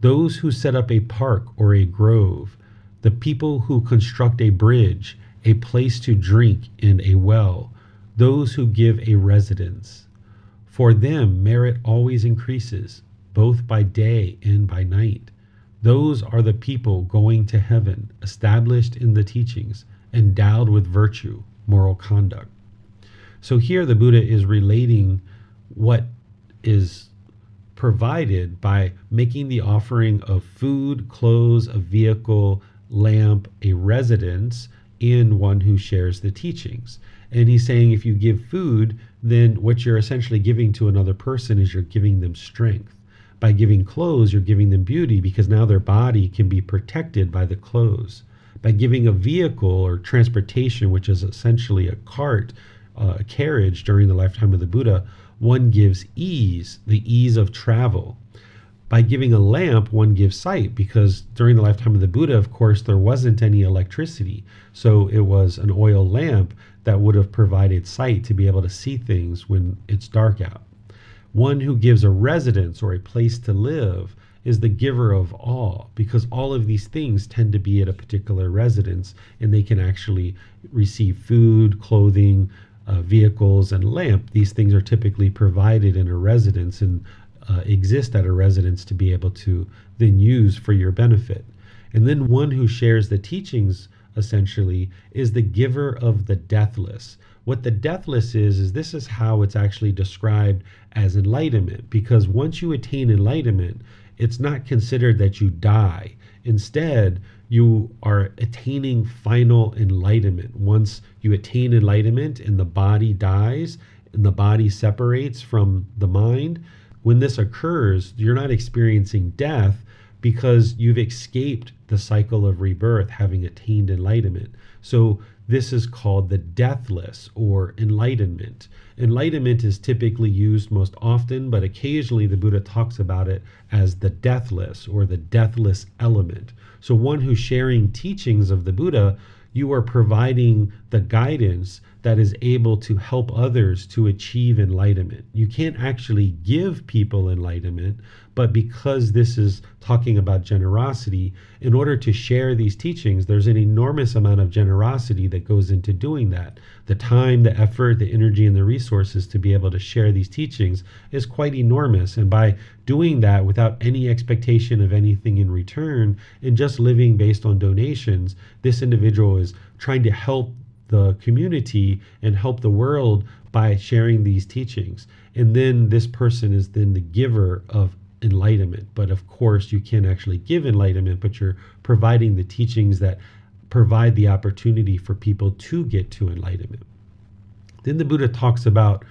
those who set up a park or a grove, the people who construct a bridge, a place to drink, and a well, those who give a residence. For them merit always increases, both by day and by night. Those are the people going to heaven, established in the teachings, endowed with virtue, moral conduct. So here the Buddha is relating what is provided by making the offering of food, clothes, a vehicle, lamp, a residence, and one who shares the teachings. And he's saying if you give food, then what you're essentially giving to another person is you're giving them strength. By giving clothes, you're giving them beauty because now their body can be protected by the clothes. By giving a vehicle or transportation, which is essentially a cart, a carriage during the lifetime of the Buddha, one gives ease, the ease of travel. By giving a lamp, one gives sight, because during the lifetime of the Buddha, of course, there wasn't any electricity. So it was an oil lamp that would have provided sight to be able to see things when it's dark out. One who gives a residence or a place to live is the giver of all, because all of these things tend to be at a particular residence, and they can actually receive food, clothing, vehicles, and lamp. These things are typically provided in a residence and exist at a residence to be able to then use for your benefit. And then one who shares the teachings essentially is the giver of the deathless. What the deathless is this is how it's actually described as enlightenment, because once you attain enlightenment, it's not considered that you die. Instead, you are attaining final enlightenment. Once you attain enlightenment and the body dies and the body separates from the mind, when this occurs, you're not experiencing death because you've escaped the cycle of rebirth, having attained enlightenment. So this is called the deathless, or enlightenment. Enlightenment is typically used most often, but occasionally the Buddha talks about it as the deathless, or the deathless element. So one who's sharing teachings of the Buddha, you are providing the guidance that is able to help others to achieve enlightenment. You can't actually give people enlightenment, but because this is talking about generosity, in order to share these teachings, there's an enormous amount of generosity that goes into doing that. The time, the effort, the energy, and the resources to be able to share these teachings is quite enormous. And by doing that without any expectation of anything in return and just living based on donations, this individual is trying to help the community and help the world by sharing these teachings. And then this person is then the giver of enlightenment. But of course, you can't actually give enlightenment, but you're providing the teachings that provide the opportunity for people to get to enlightenment. Then the Buddha talks about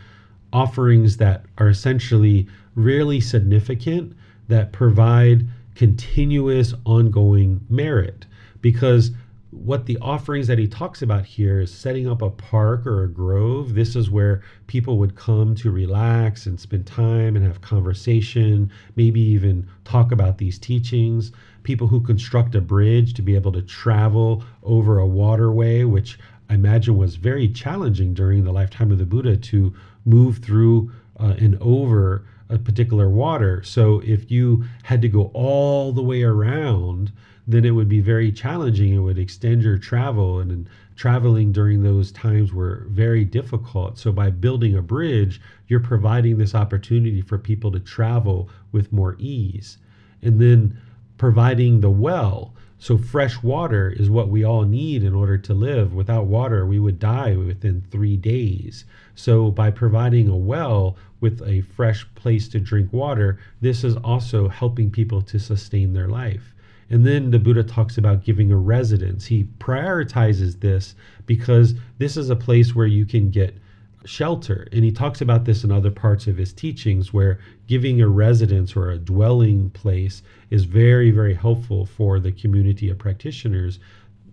offerings that are essentially really significant, that provide continuous ongoing merit. Because what the offerings that he talks about here is setting up a park or a grove. This is where people would come to relax and spend time and have conversation, maybe even talk about these teachings. People who construct a bridge to be able to travel over a waterway, which I imagine was very challenging during the lifetime of the Buddha to move through and over a particular water. So if you had to go all the way around, then it would be very challenging. It would extend your travel, and traveling during those times were very difficult. So by building a bridge, you're providing this opportunity for people to travel with more ease. And then providing the well. So fresh water is what we all need in order to live. Without water, we would die within 3 days. So by providing a well with a fresh place to drink water, this is also helping people to sustain their life. And then the Buddha talks about giving a residence. He prioritizes this because this is a place where you can get shelter. And he talks about this in other parts of his teachings, where giving a residence or a dwelling place is very, very helpful for the community of practitioners,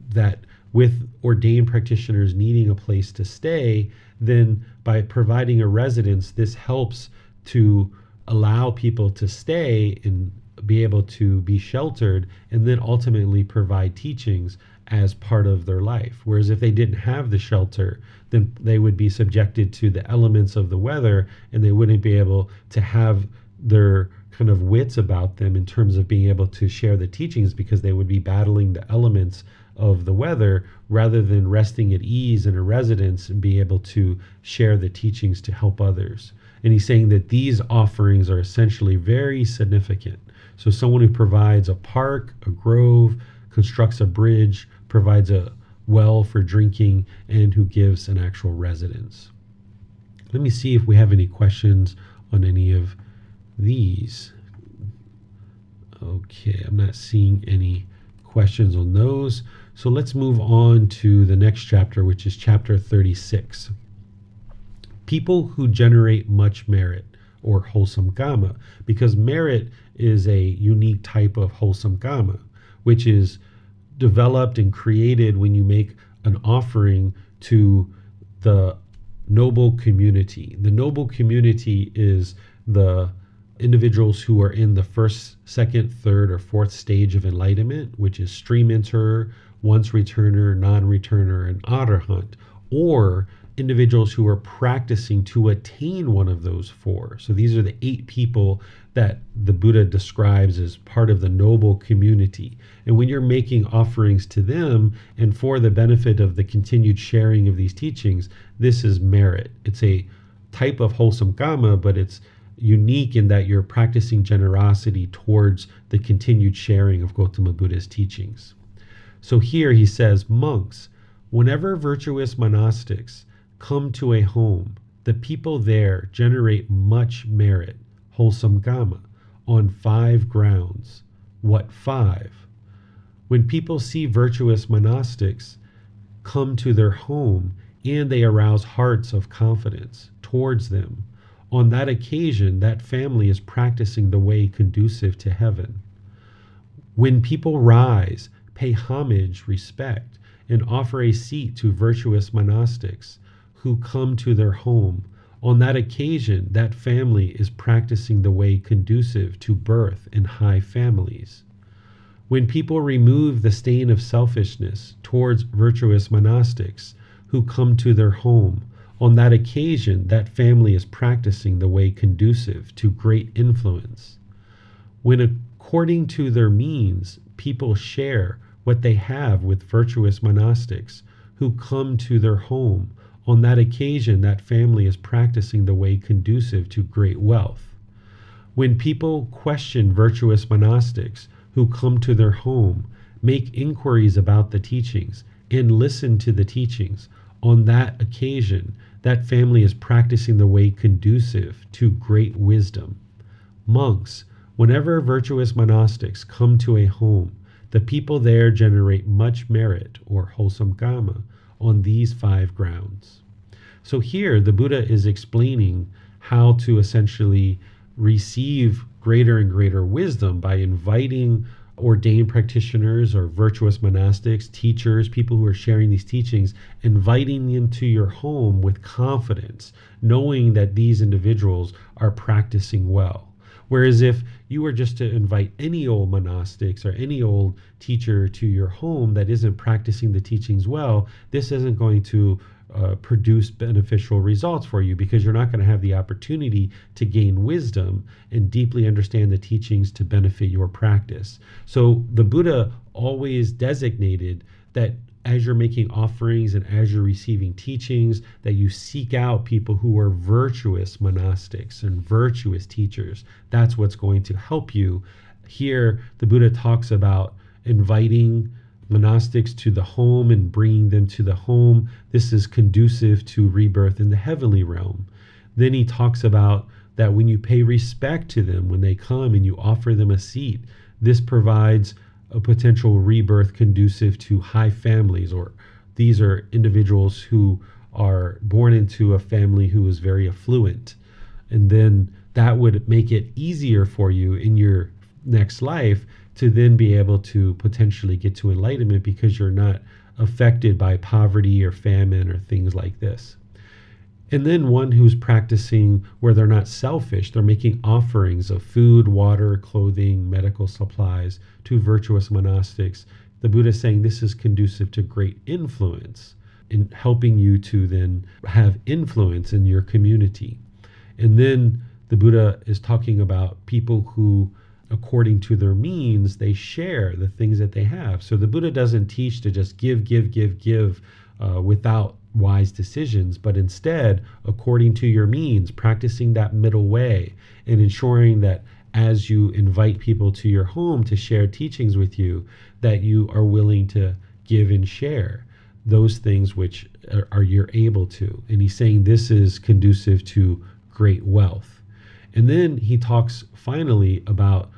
that with ordained practitioners needing a place to stay, then by providing a residence, this helps to allow people to stay and be able to be sheltered, and then ultimately provide teachings as part of their life. Whereas if they didn't have the shelter, then they would be subjected to the elements of the weather, and they wouldn't be able to have their kind of wits about them in terms of being able to share the teachings, because they would be battling the elements of the weather rather than resting at ease in a residence and be able to share the teachings to help others. And he's saying that these offerings are essentially very significant. So someone who provides a park, a grove, constructs a bridge, provides a well for drinking, and who gives an actual residence. Let me see if we have any questions on any of these. Okay, I'm not seeing any questions on those. So let's move on to the next chapter, which is chapter 36. People who generate much merit, or wholesome karma, because merit is a unique type of wholesome karma, which is developed and created when you make an offering to the noble community. The noble community is the individuals who are in the first, second, third, or fourth stage of enlightenment, which is stream enterer, once returner, non-returner, and arahant, or individuals who are practicing to attain one of those four. So these are the 8 people that the Buddha describes as part of the noble community. And when you're making offerings to them and for the benefit of the continued sharing of these teachings, this is merit. It's a type of wholesome karma, but it's unique in that you're practicing generosity towards the continued sharing of Gotama Buddha's teachings. So here he says, monks, whenever virtuous monastics come to a home, the people there generate much merit, wholesome karma, on 5 grounds. What 5? When people see virtuous monastics come to their home and they arouse hearts of confidence towards them, on that occasion, that family is practicing the way conducive to heaven. When people rise, pay homage, respect, and offer a seat to virtuous monastics who come to their home, on that occasion, that family is practicing the way conducive to birth in high families. When people remove the stain of selfishness towards virtuous monastics who come to their home, on that occasion, that family is practicing the way conducive to great influence. When, according to their means, people share what they have with virtuous monastics who come to their home, on that occasion, that family is practicing the way conducive to great wealth. When people question virtuous monastics who come to their home, make inquiries about the teachings, and listen to the teachings, on that occasion, that family is practicing the way conducive to great wisdom. Monks, whenever virtuous monastics come to a home, the people there generate much merit, or wholesome karma, on these 5 grounds. So here the Buddha is explaining how to essentially receive greater and greater wisdom by inviting ordained practitioners or virtuous monastics, teachers, people who are sharing these teachings, inviting them to your home with confidence, knowing that these individuals are practicing well. Whereas if you were just to invite any old monastics or any old teacher to your home that isn't practicing the teachings well, this isn't going to produce beneficial results for you, because you're not going to have the opportunity to gain wisdom and deeply understand the teachings to benefit your practice. So the Buddha always designated that as you're making offerings and as you're receiving teachings, that you seek out people who are virtuous monastics and virtuous teachers. That's what's going to help you. Here, the Buddha talks about inviting monastics to the home and bringing them to the home. This is conducive to rebirth in the heavenly realm. Then he talks about that when you pay respect to them, when they come and you offer them a seat, this provides a potential rebirth conducive to high families, or these are individuals who are born into a family who is very affluent. And then that would make it easier for you in your next life to then be able to potentially get to enlightenment, because you're not affected by poverty or famine or things like this. And then one who's practicing where they're not selfish, they're making offerings of food, water, clothing, medical supplies to virtuous monastics. The Buddha is saying this is conducive to great influence in helping you to then have influence in your community. And then the Buddha is talking about people who, according to their means, they share the things that they have. So the Buddha doesn't teach to just give without wise decisions, but instead, according to your means, practicing that middle way and ensuring that as you invite people to your home to share teachings with you, that you are willing to give and share those things which are you're able to. And he's saying this is conducive to great wealth. And then he talks finally about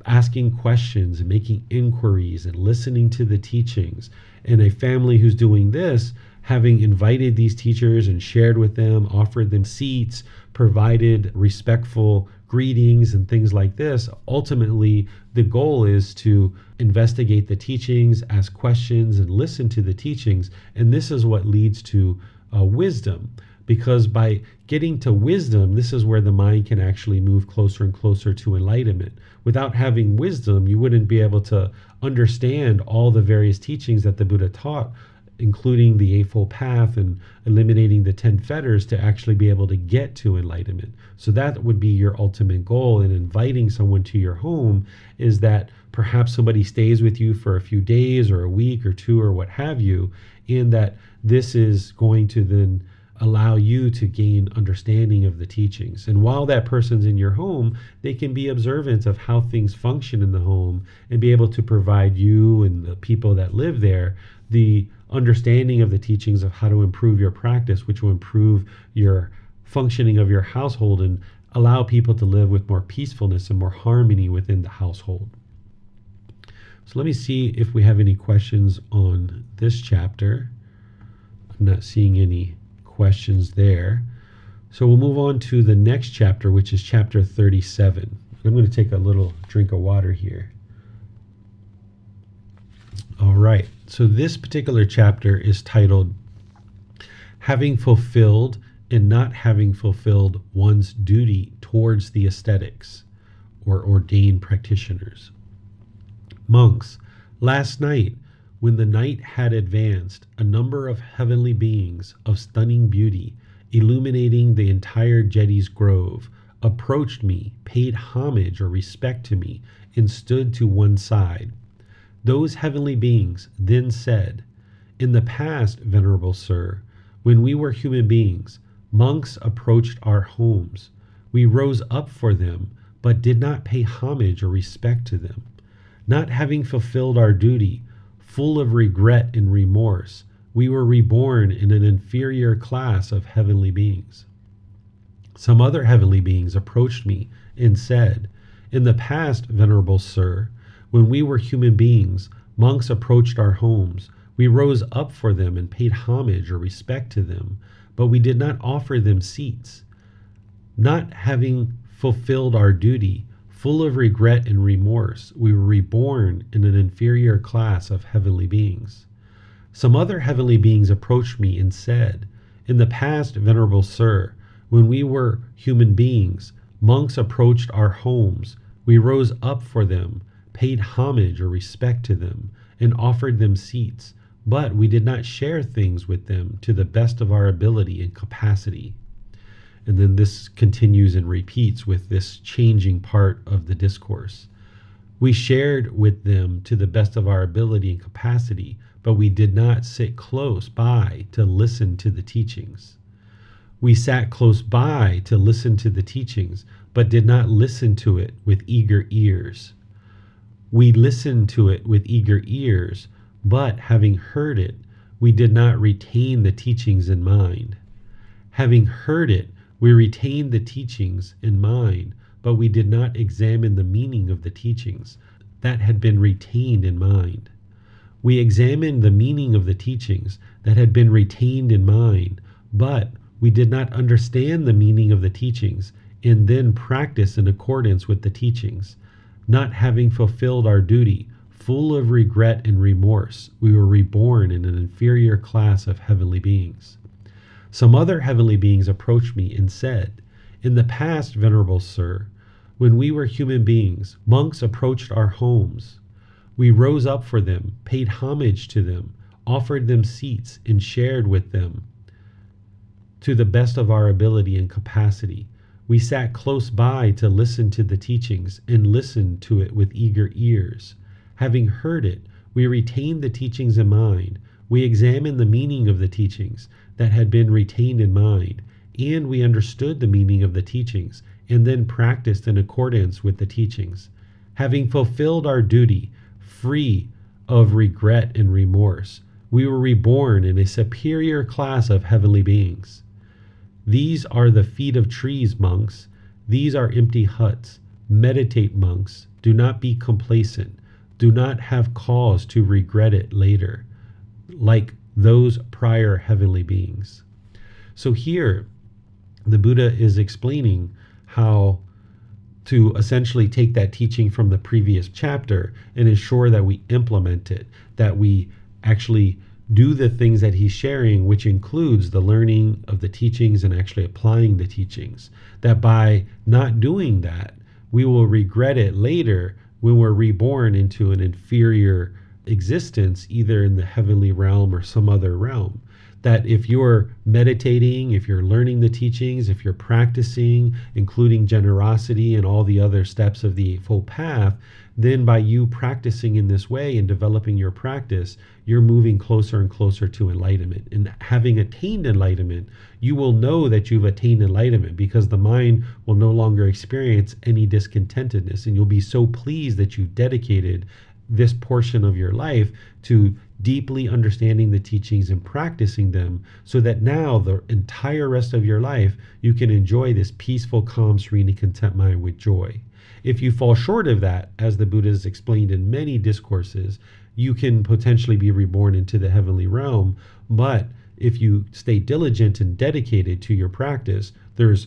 asking questions and making inquiries and listening to the teachings. And a family who's doing this, having invited these teachers and shared with them, offered them seats, provided respectful greetings and things like this, ultimately the goal is to investigate the teachings, ask questions, and listen to the teachings. And this is what leads to wisdom. Because by getting to wisdom, this is where the mind can actually move closer and closer to enlightenment. Without having wisdom, you wouldn't be able to understand all the various teachings that the Buddha taught, including the Eightfold Path and eliminating the 10 fetters, to actually be able to get to enlightenment. So that would be your ultimate goal in inviting someone to your home, is that perhaps somebody stays with you for a few days or a week or two or what have you, and that this is going to then allow you to gain understanding of the teachings. And while that person's in your home, they can be observant of how things function in the home and be able to provide you and the people that live there the understanding of the teachings of how to improve your practice, which will improve your functioning of your household and allow people to live with more peacefulness and more harmony within the household. So let me see if we have any questions on this chapter. I'm not seeing any questions there. So we'll move on to the next chapter, which is chapter 37. I'm going to take a little drink of water here. All right. So this particular chapter is titled Having Fulfilled and Not Having Fulfilled One's Duty Towards the Ascetics, or Ordained Practitioners. Monks, last night, when the night had advanced, a number of heavenly beings of stunning beauty, illuminating the entire Jeti's grove, approached me, paid homage or respect to me, and stood to one side. Those heavenly beings then said, "In the past, Venerable Sir, when we were human beings, monks approached our homes. We rose up for them, but did not pay homage or respect to them. Not having fulfilled our duty, full of regret and remorse, we were reborn in an inferior class of heavenly beings. Some other heavenly beings approached me and said, 'In the past, Venerable Sir, when we were human beings, monks approached our homes. We rose up for them and paid homage or respect to them, but we did not offer them seats. Not having fulfilled our duty, full of regret and remorse. We were reborn in an inferior class of heavenly beings. Some other heavenly beings approached me and said, "In the past, Venerable Sir, when we were human beings, monks approached our homes. We rose up for them, paid homage or respect to them, and offered them seats, but we did not share things with them to the best of our ability and capacity." And then this continues and repeats with this changing part of the discourse. We shared with them to the best of our ability and capacity, but we did not sit close by to listen to the teachings. We sat close by to listen to the teachings, but did not listen to it with eager ears. We listened to it with eager ears, but having heard it, we did not retain the teachings in mind. Having heard it, we retained the teachings in mind, but we did not examine the meaning of the teachings that had been retained in mind. We examined the meaning of the teachings that had been retained in mind, but we did not understand the meaning of the teachings and then practice in accordance with the teachings. Not having fulfilled our duty, full of regret and remorse, we were reborn in an inferior class of heavenly beings. Some other heavenly beings approached me and said, "In the past, Venerable Sir, when we were human beings, monks approached our homes. We rose up for them, paid homage to them, offered them seats, and shared with them to the best of our ability and capacity. We sat close by to listen to the teachings and listened to it with eager ears. Having heard it, we retained the teachings in mind. We examined the meaning of the teachings that had been retained in mind, and we understood the meaning of the teachings, and then practiced in accordance with the teachings. Having fulfilled our duty, free of regret and remorse, we were reborn in a superior class of heavenly beings. These are the feet of trees, monks. These are empty huts. Meditate, monks. Do not be complacent. Do not have cause to regret it later, like those prior heavenly beings." So here, the Buddha is explaining how to essentially take that teaching from the previous chapter and ensure that we implement it, that we actually do the things that he's sharing, which includes the learning of the teachings and actually applying the teachings. That by not doing that, we will regret it later when we're reborn into an inferior existence, either in the heavenly realm or some other realm. That if you're meditating, if you're learning the teachings, if you're practicing, including generosity and all the other steps of the Eightfold Path, then by you practicing in this way and developing your practice, you're moving closer and closer to enlightenment. And having attained enlightenment, you will know that you've attained enlightenment, because the mind will no longer experience any discontentedness, and you'll be so pleased that you've dedicated this portion of your life to deeply understanding the teachings and practicing them, so that now the entire rest of your life you can enjoy this peaceful, calm, serene, and content mind with joy. If you fall short of that, as the Buddha has explained in many discourses, you can potentially be reborn into the heavenly realm. But if you stay diligent and dedicated to your practice, there's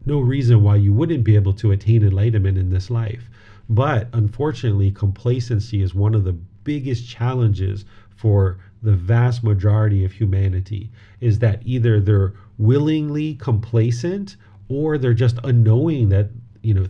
no reason why you wouldn't be able to attain enlightenment in this life. But unfortunately, complacency is one of the biggest challenges for the vast majority of humanity, is that either they're willingly complacent or they're just unknowing that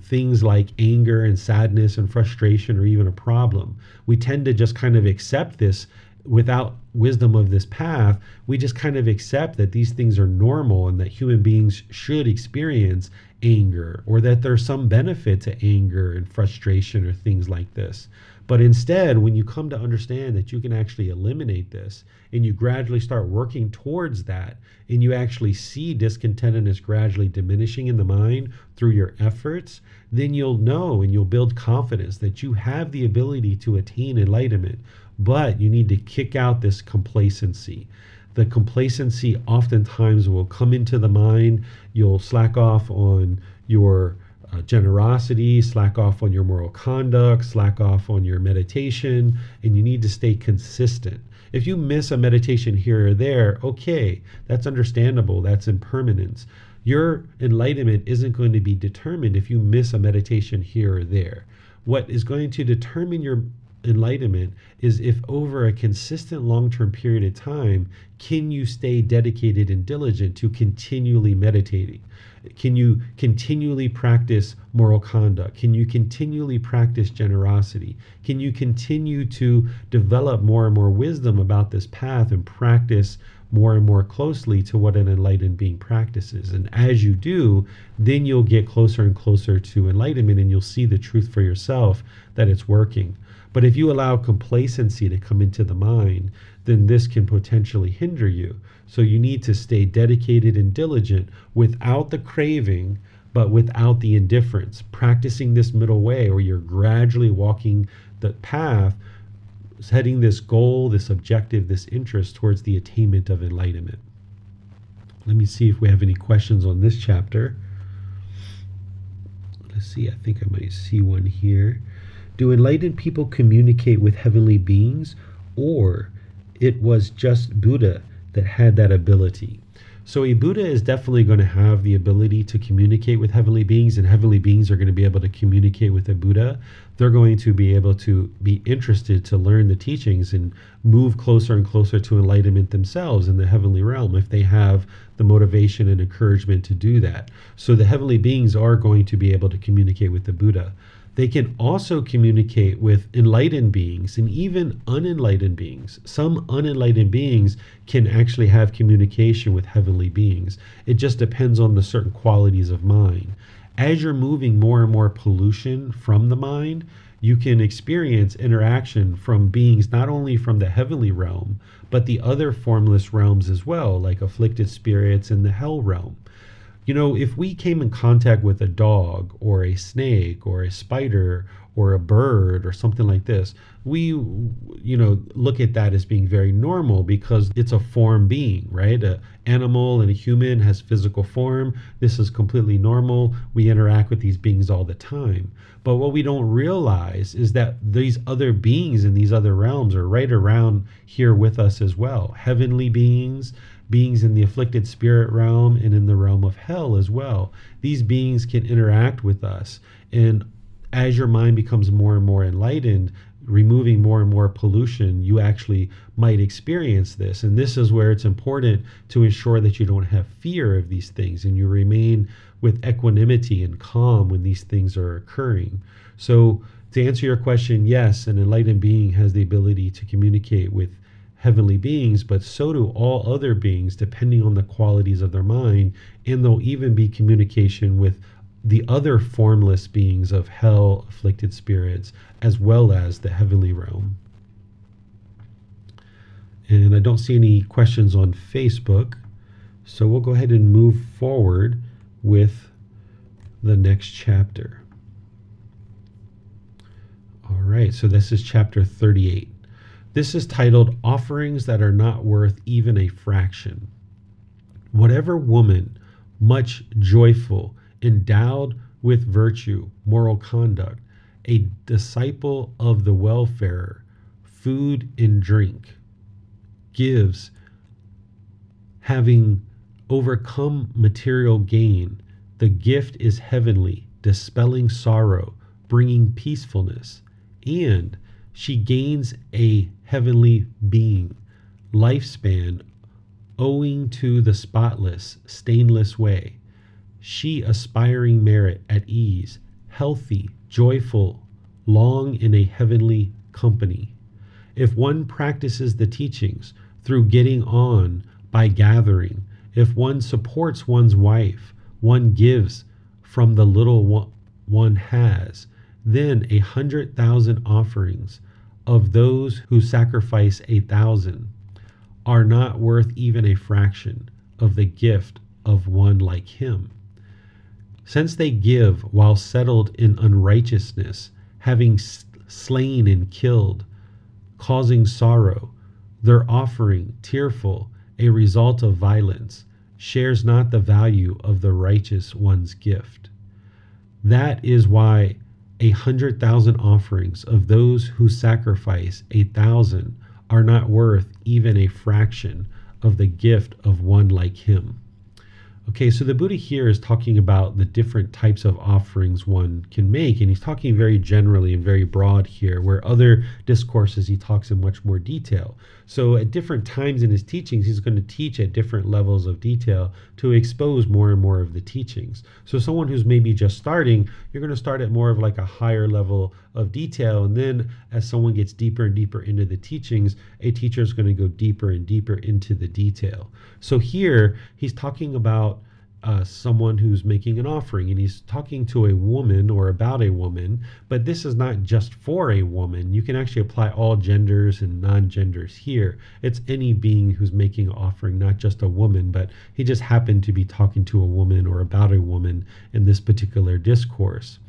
things like anger and sadness and frustration are even a problem. We tend to just kind of accept this without wisdom of this path. We just kind of accept that these things are normal and that human beings should experience anger, or that there's some benefit to anger and frustration or things like this. But instead, when you come to understand that you can actually eliminate this, and you gradually start working towards that, and you actually see discontentedness gradually diminishing in the mind through your efforts, then you'll know and you'll build confidence that you have the ability to attain enlightenment. But you need to kick out this complacency. The complacency oftentimes will come into the mind. You'll slack off on your generosity, slack off on your moral conduct, slack off on your meditation, and you need to stay consistent. If you miss a meditation here or there, okay, that's understandable, that's impermanence. Your enlightenment isn't going to be determined if you miss a meditation here or there. What is going to determine your enlightenment is if over a consistent long-term period of time, can you stay dedicated and diligent to continually meditating? Can you continually practice moral conduct? Can you continually practice generosity? Can you continue to develop more and more wisdom about this path and practice more and more closely to what an enlightened being practices? And as you do, then you'll get closer and closer to enlightenment, and you'll see the truth for yourself that it's working. But if you allow complacency to come into the mind, then this can potentially hinder you. So you need to stay dedicated and diligent without the craving, but without the indifference, practicing this middle way where you're gradually walking the path, setting this goal, this objective, this interest towards the attainment of enlightenment. Let me see if we have any questions on this chapter. Let's see, I think I might see one here. Do enlightened people communicate with heavenly beings, or it was just Buddha that had that ability? So a Buddha is definitely going to have the ability to communicate with heavenly beings, and heavenly beings are going to be able to communicate with a Buddha. They're going to be able to be interested to learn the teachings and move closer and closer to enlightenment themselves in the heavenly realm if they have the motivation and encouragement to do that. So the heavenly beings are going to be able to communicate with the Buddha. They can also communicate with enlightened beings and even unenlightened beings. Some unenlightened beings can actually have communication with heavenly beings. It just depends on the certain qualities of mind. As you're moving more and more pollution from the mind, you can experience interaction from beings not only from the heavenly realm, but the other formless realms as well, like afflicted spirits in the hell realm. You know, if we came in contact with a dog or a snake or a spider or a bird or something like this, we, look at that as being very normal because it's a form being, right? An animal and a human has physical form. This is completely normal. We interact with these beings all the time. But what we don't realize is that these other beings in these other realms are right around here with us as well. Heavenly beings, beings in the afflicted spirit realm, and in the realm of hell as well. These beings can interact with us. And as your mind becomes more and more enlightened, removing more and more pollution, you actually might experience this. And this is where it's important to ensure that you don't have fear of these things and you remain with equanimity and calm when these things are occurring. So to answer your question, yes, an enlightened being has the ability to communicate with heavenly beings, but so do all other beings depending on the qualities of their mind, and there'll even be communication with the other formless beings of hell, afflicted spirits, as well as the heavenly realm. And I don't see any questions on Facebook, so we'll go ahead and move forward with the next chapter. All right, so this is chapter 38. This is titled Offerings That Are Not Worth Even a Fraction. Whatever woman, much joyful, endowed with virtue, moral conduct, a disciple of the welfarer, food and drink, gives, having overcome material gain, the gift is heavenly, dispelling sorrow, bringing peacefulness, and she gains a heavenly being, lifespan, owing to the spotless, stainless way. She aspiring merit at ease, healthy, joyful, long in a heavenly company. If one practices the teachings through getting on by gathering, if one supports one's wife, one gives from the little one has, then 100,000 offerings of those who sacrifice 1,000 are not worth even a fraction of the gift of one like him. Since they give while settled in unrighteousness, having slain and killed, causing sorrow, their offering, tearful, a result of violence, shares not the value of the righteous one's gift. That is why 100,000 offerings of those who sacrifice 1,000 are not worth even a fraction of the gift of one like him. Okay, so the Buddha here is talking about the different types of offerings one can make, and he's talking very generally and very broad here, where other discourses he talks in much more detail. So at different times in his teachings, he's going to teach at different levels of detail to expose more and more of the teachings. So someone who's maybe just starting, you're going to start at more of like a higher level of detail, and then as someone gets deeper and deeper into the teachings, a teacher is going to go deeper and deeper into the detail. So here he's talking about someone who's making an offering, and he's talking to a woman or about a woman, but this is not just for a woman. You can actually apply all genders and non-genders here. It's any being who's making an offering, not just a woman, but he just happened to be talking to a woman or about a woman in this particular discourse.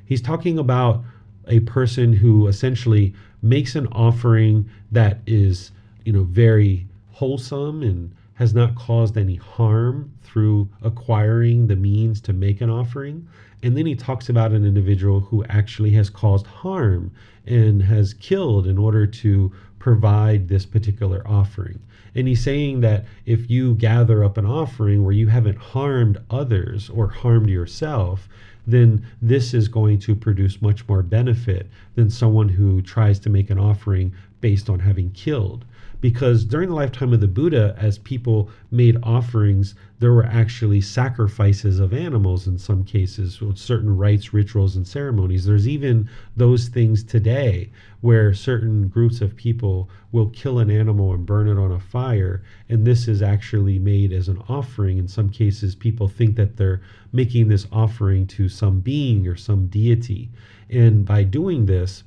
He's talking about a person who essentially makes an offering that is, very wholesome and has not caused any harm through acquiring the means to make an offering. And then he talks about an individual who actually has caused harm and has killed in order to provide this particular offering. And he's saying that if you gather up an offering where you haven't harmed others or harmed yourself, then this is going to produce much more benefit than someone who tries to make an offering based on having killed. Because during the lifetime of the Buddha, as people made offerings, there were actually sacrifices of animals in some cases, with certain rites, rituals, and ceremonies. There's even those things today where certain groups of people will kill an animal and burn it on a fire, and this is actually made as an offering. In some cases, people think that they're making this offering to some being or some deity. And by doing this,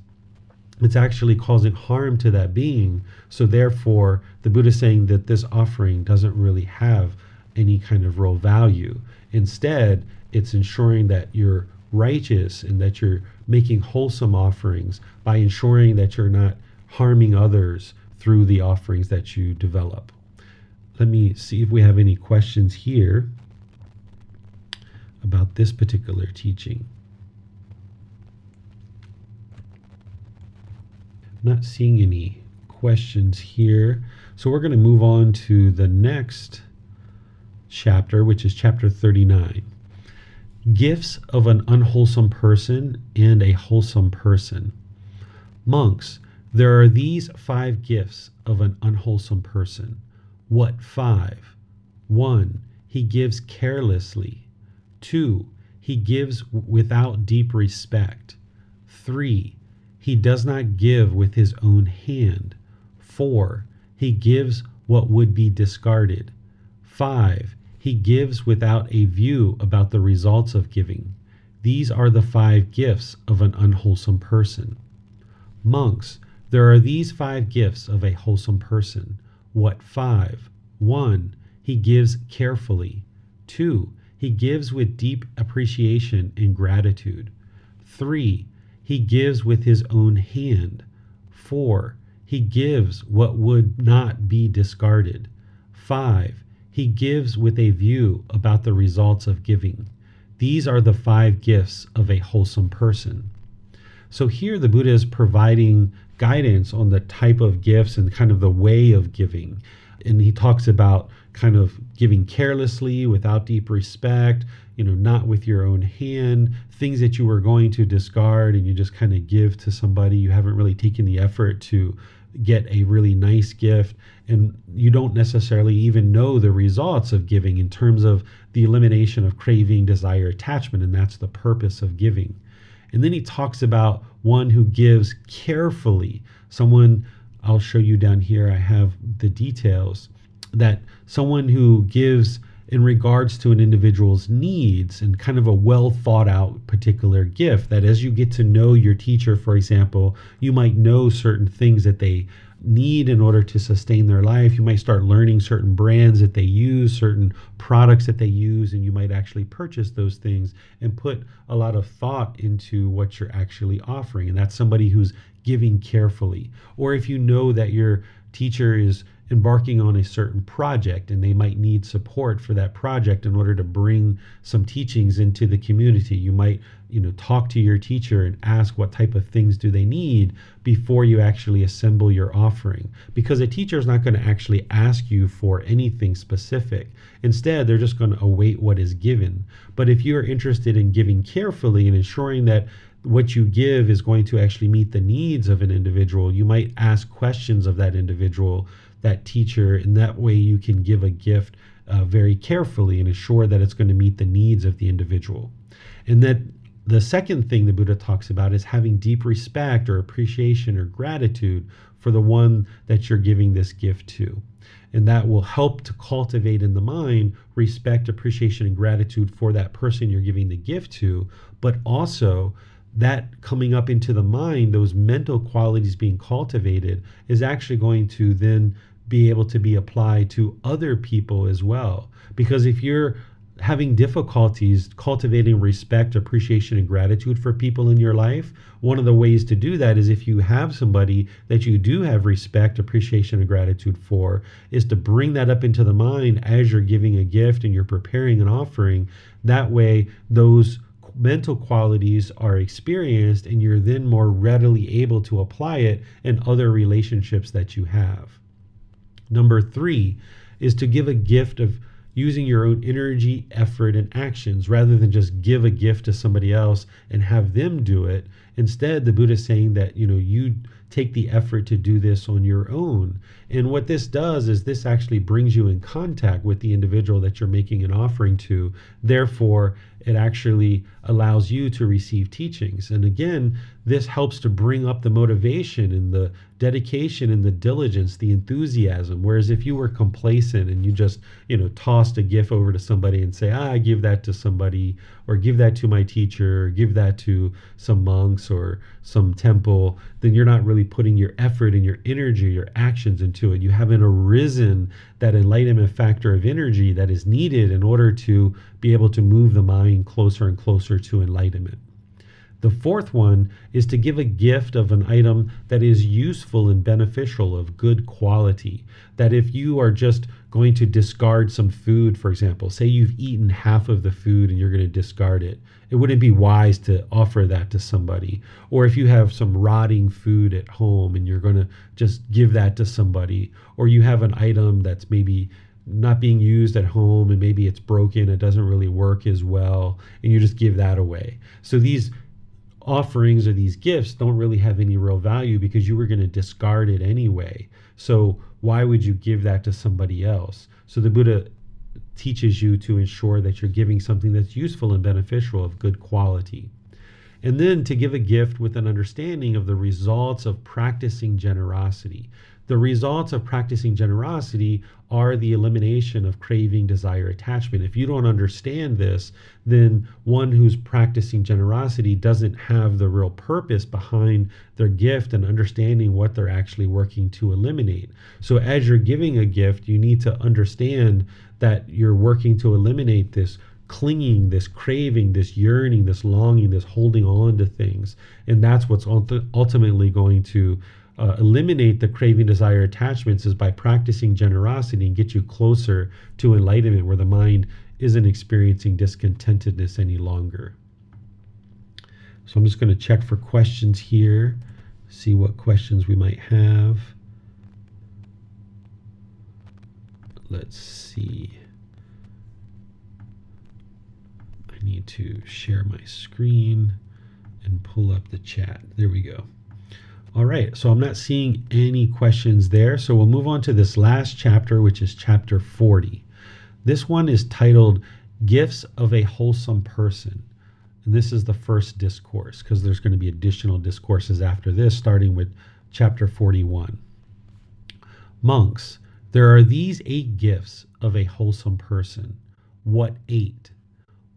it's actually causing harm to that being. So therefore, the Buddha is saying that this offering doesn't really have any kind of real value. Instead, it's ensuring that you're righteous and that you're making wholesome offerings by ensuring that you're not harming others through the offerings that you develop. Let me see if we have any questions here about this particular teaching. Not seeing any questions here. So we're going to move on to the next chapter, which is chapter 39. Gifts of an unwholesome person and a wholesome person. Monks, there are these 5 gifts of an unwholesome person. What 5? 1. He gives carelessly. 2. He gives without deep respect. 3. He does not give with his own hand. 4. He gives what would be discarded. 5. He gives without a view about the results of giving. These are the 5 gifts of an unwholesome person. Monks, there are these 5 gifts of a wholesome person. What 5? 1. He gives carefully. 2. He gives with deep appreciation and gratitude. 3. He gives with his own hand. 4. He gives what would not be discarded. 5. He gives with a view about the results of giving. These are the 5 gifts of a wholesome person. So here the Buddha is providing guidance on the type of gifts and kind of the way of giving. And he talks about kind of giving carelessly, without deep respect, not with your own hand, things that you were going to discard and you just kind of give to somebody. You haven't really taken the effort to get a really nice gift, and you don't necessarily even know the results of giving in terms of the elimination of craving, desire, attachment, and that's the purpose of giving. And then he talks about one who gives carefully. Someone, I'll show you down here, I have the details, that someone who gives in regards to an individual's needs and kind of a well thought out particular gift, that as you get to know your teacher, for example, you might know certain things that they need in order to sustain their life. You might start learning certain brands that they use, certain products that they use, and you might actually purchase those things and put a lot of thought into what you're actually offering. And that's somebody who's giving carefully. Or if you know that your teacher is embarking on a certain project, and they might need support for that project in order to bring some teachings into the community. You might, talk to your teacher and ask what type of things do they need before you actually assemble your offering, because a teacher is not going to actually ask you for anything specific. Instead, they're just going to await what is given. But if you're interested in giving carefully and ensuring that what you give is going to actually meet the needs of an individual, you might ask questions of that individual, that teacher, and that way you can give a gift very carefully and ensure that it's going to meet the needs of the individual. And that the second thing the Buddha talks about is having deep respect or appreciation or gratitude for the one that you're giving this gift to. And that will help to cultivate in the mind respect, appreciation, and gratitude for that person you're giving the gift to, but also that coming up into the mind, those mental qualities being cultivated, is actually going to then be able to be applied to other people as well. Because if you're having difficulties cultivating respect, appreciation, and gratitude for people in your life, one of the ways to do that is, if you have somebody that you do have respect, appreciation, and gratitude for, is to bring that up into the mind as you're giving a gift and you're preparing an offering. That way, those mental qualities are experienced and you're then more readily able to apply it in other relationships that you have. Number 3 is to give a gift of using your own energy, effort, and actions, rather than just give a gift to somebody else and have them do it. Instead, the Buddha is saying that, you take the effort to do this on your own. And what this does is this actually brings you in contact with the individual that you're making an offering to. Therefore, it actually allows you to receive teachings. And again, this helps to bring up the motivation and the dedication and the diligence, the enthusiasm. Whereas if you were complacent and you just, tossed a gift over to somebody and say, I give that to somebody, or give that to my teacher, or give that to some monks or some temple, then you're not really putting your effort and your energy, your actions into it. You haven't arisen that enlightenment factor of energy that is needed in order to be able to move the mind closer and closer to enlightenment. The fourth one is to give a gift of an item that is useful and beneficial, of good quality. That if you are just going to discard some food, for example, say you've eaten half of the food and you're going to discard it, it wouldn't be wise to offer that to somebody. Or if you have some rotting food at home and you're going to just give that to somebody, or you have an item that's maybe not being used at home and maybe it's broken, it doesn't really work as well, and you just give that away. So these offerings or these gifts don't really have any real value because you were going to discard it anyway. So why would you give that to somebody else? So the Buddha teaches you to ensure that you're giving something that's useful and beneficial, of good quality. And then to give a gift with an understanding of the results of practicing generosity. The results of practicing generosity are the elimination of craving, desire, attachment. If you don't understand this, then one who's practicing generosity doesn't have the real purpose behind their gift and understanding what they're actually working to eliminate. So as you're giving a gift, you need to understand that you're working to eliminate this clinging, this craving, this yearning, this longing, this holding on to things. And that's what's ultimately going to eliminate the craving, desire, attachments, is by practicing generosity and get you closer to enlightenment, where the mind isn't experiencing discontentedness any longer. So I'm just going to check for questions here, see what questions we might have. Let's see. I need to share my screen and pull up the chat. There we go. All right, so I'm not seeing any questions there. So we'll move on to this last chapter, which is chapter 40. This one is titled Gifts of a Wholesome Person. And this is the first discourse, because there's going to be additional discourses after this, starting with chapter 41. Monks, there are these 8 gifts of a wholesome person. What 8?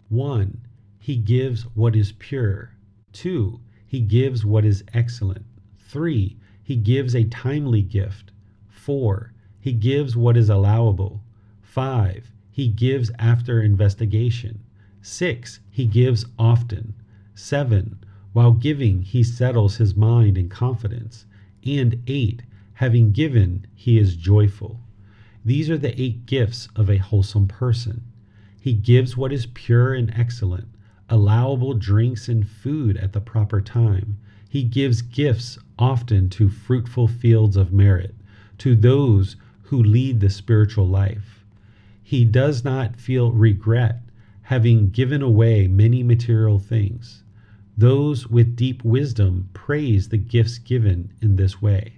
1, he gives what is pure. 2, he gives what is excellent. 3, he gives a timely gift. 4, he gives what is allowable. 5, he gives after investigation. 6, he gives often. 7, while giving, he settles his mind in confidence. And 8, Having given, he is joyful. These are the 8 gifts of a wholesome person. He gives what is pure and excellent, allowable drinks and food at the proper time. He gives gifts often to fruitful fields of merit, to those who lead the spiritual life. He does not feel regret, having given away many material things. Those with deep wisdom praise the gifts given in this way.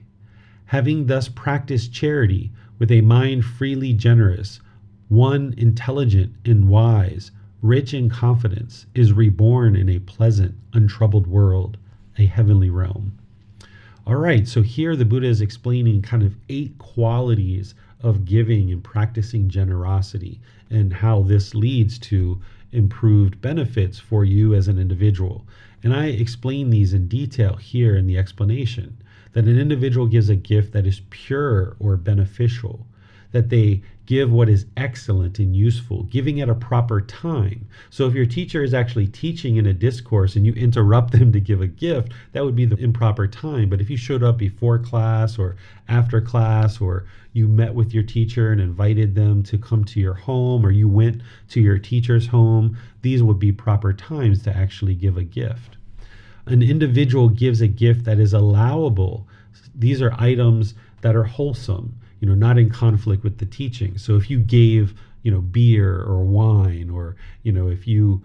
Having thus practiced charity with a mind freely generous, one intelligent and wise, rich in confidence, is reborn in a pleasant, untroubled world, a heavenly realm. All right, so here the Buddha is explaining kind of 8 qualities of giving and practicing generosity and how this leads to improved benefits for you as an individual. And I explain these in detail here in the explanation, that an individual gives a gift that is pure or beneficial, that they give what is excellent and useful, giving at a proper time. So if your teacher is actually teaching in a discourse and you interrupt them to give a gift, that would be the improper time. But if you showed up before class or after class, or you met with your teacher and invited them to come to your home, or you went to your teacher's home, these would be proper times to actually give a gift. An individual gives a gift that is allowable. These are items that are wholesome, not in conflict with the teaching. So if you gave, beer or wine, or, if you,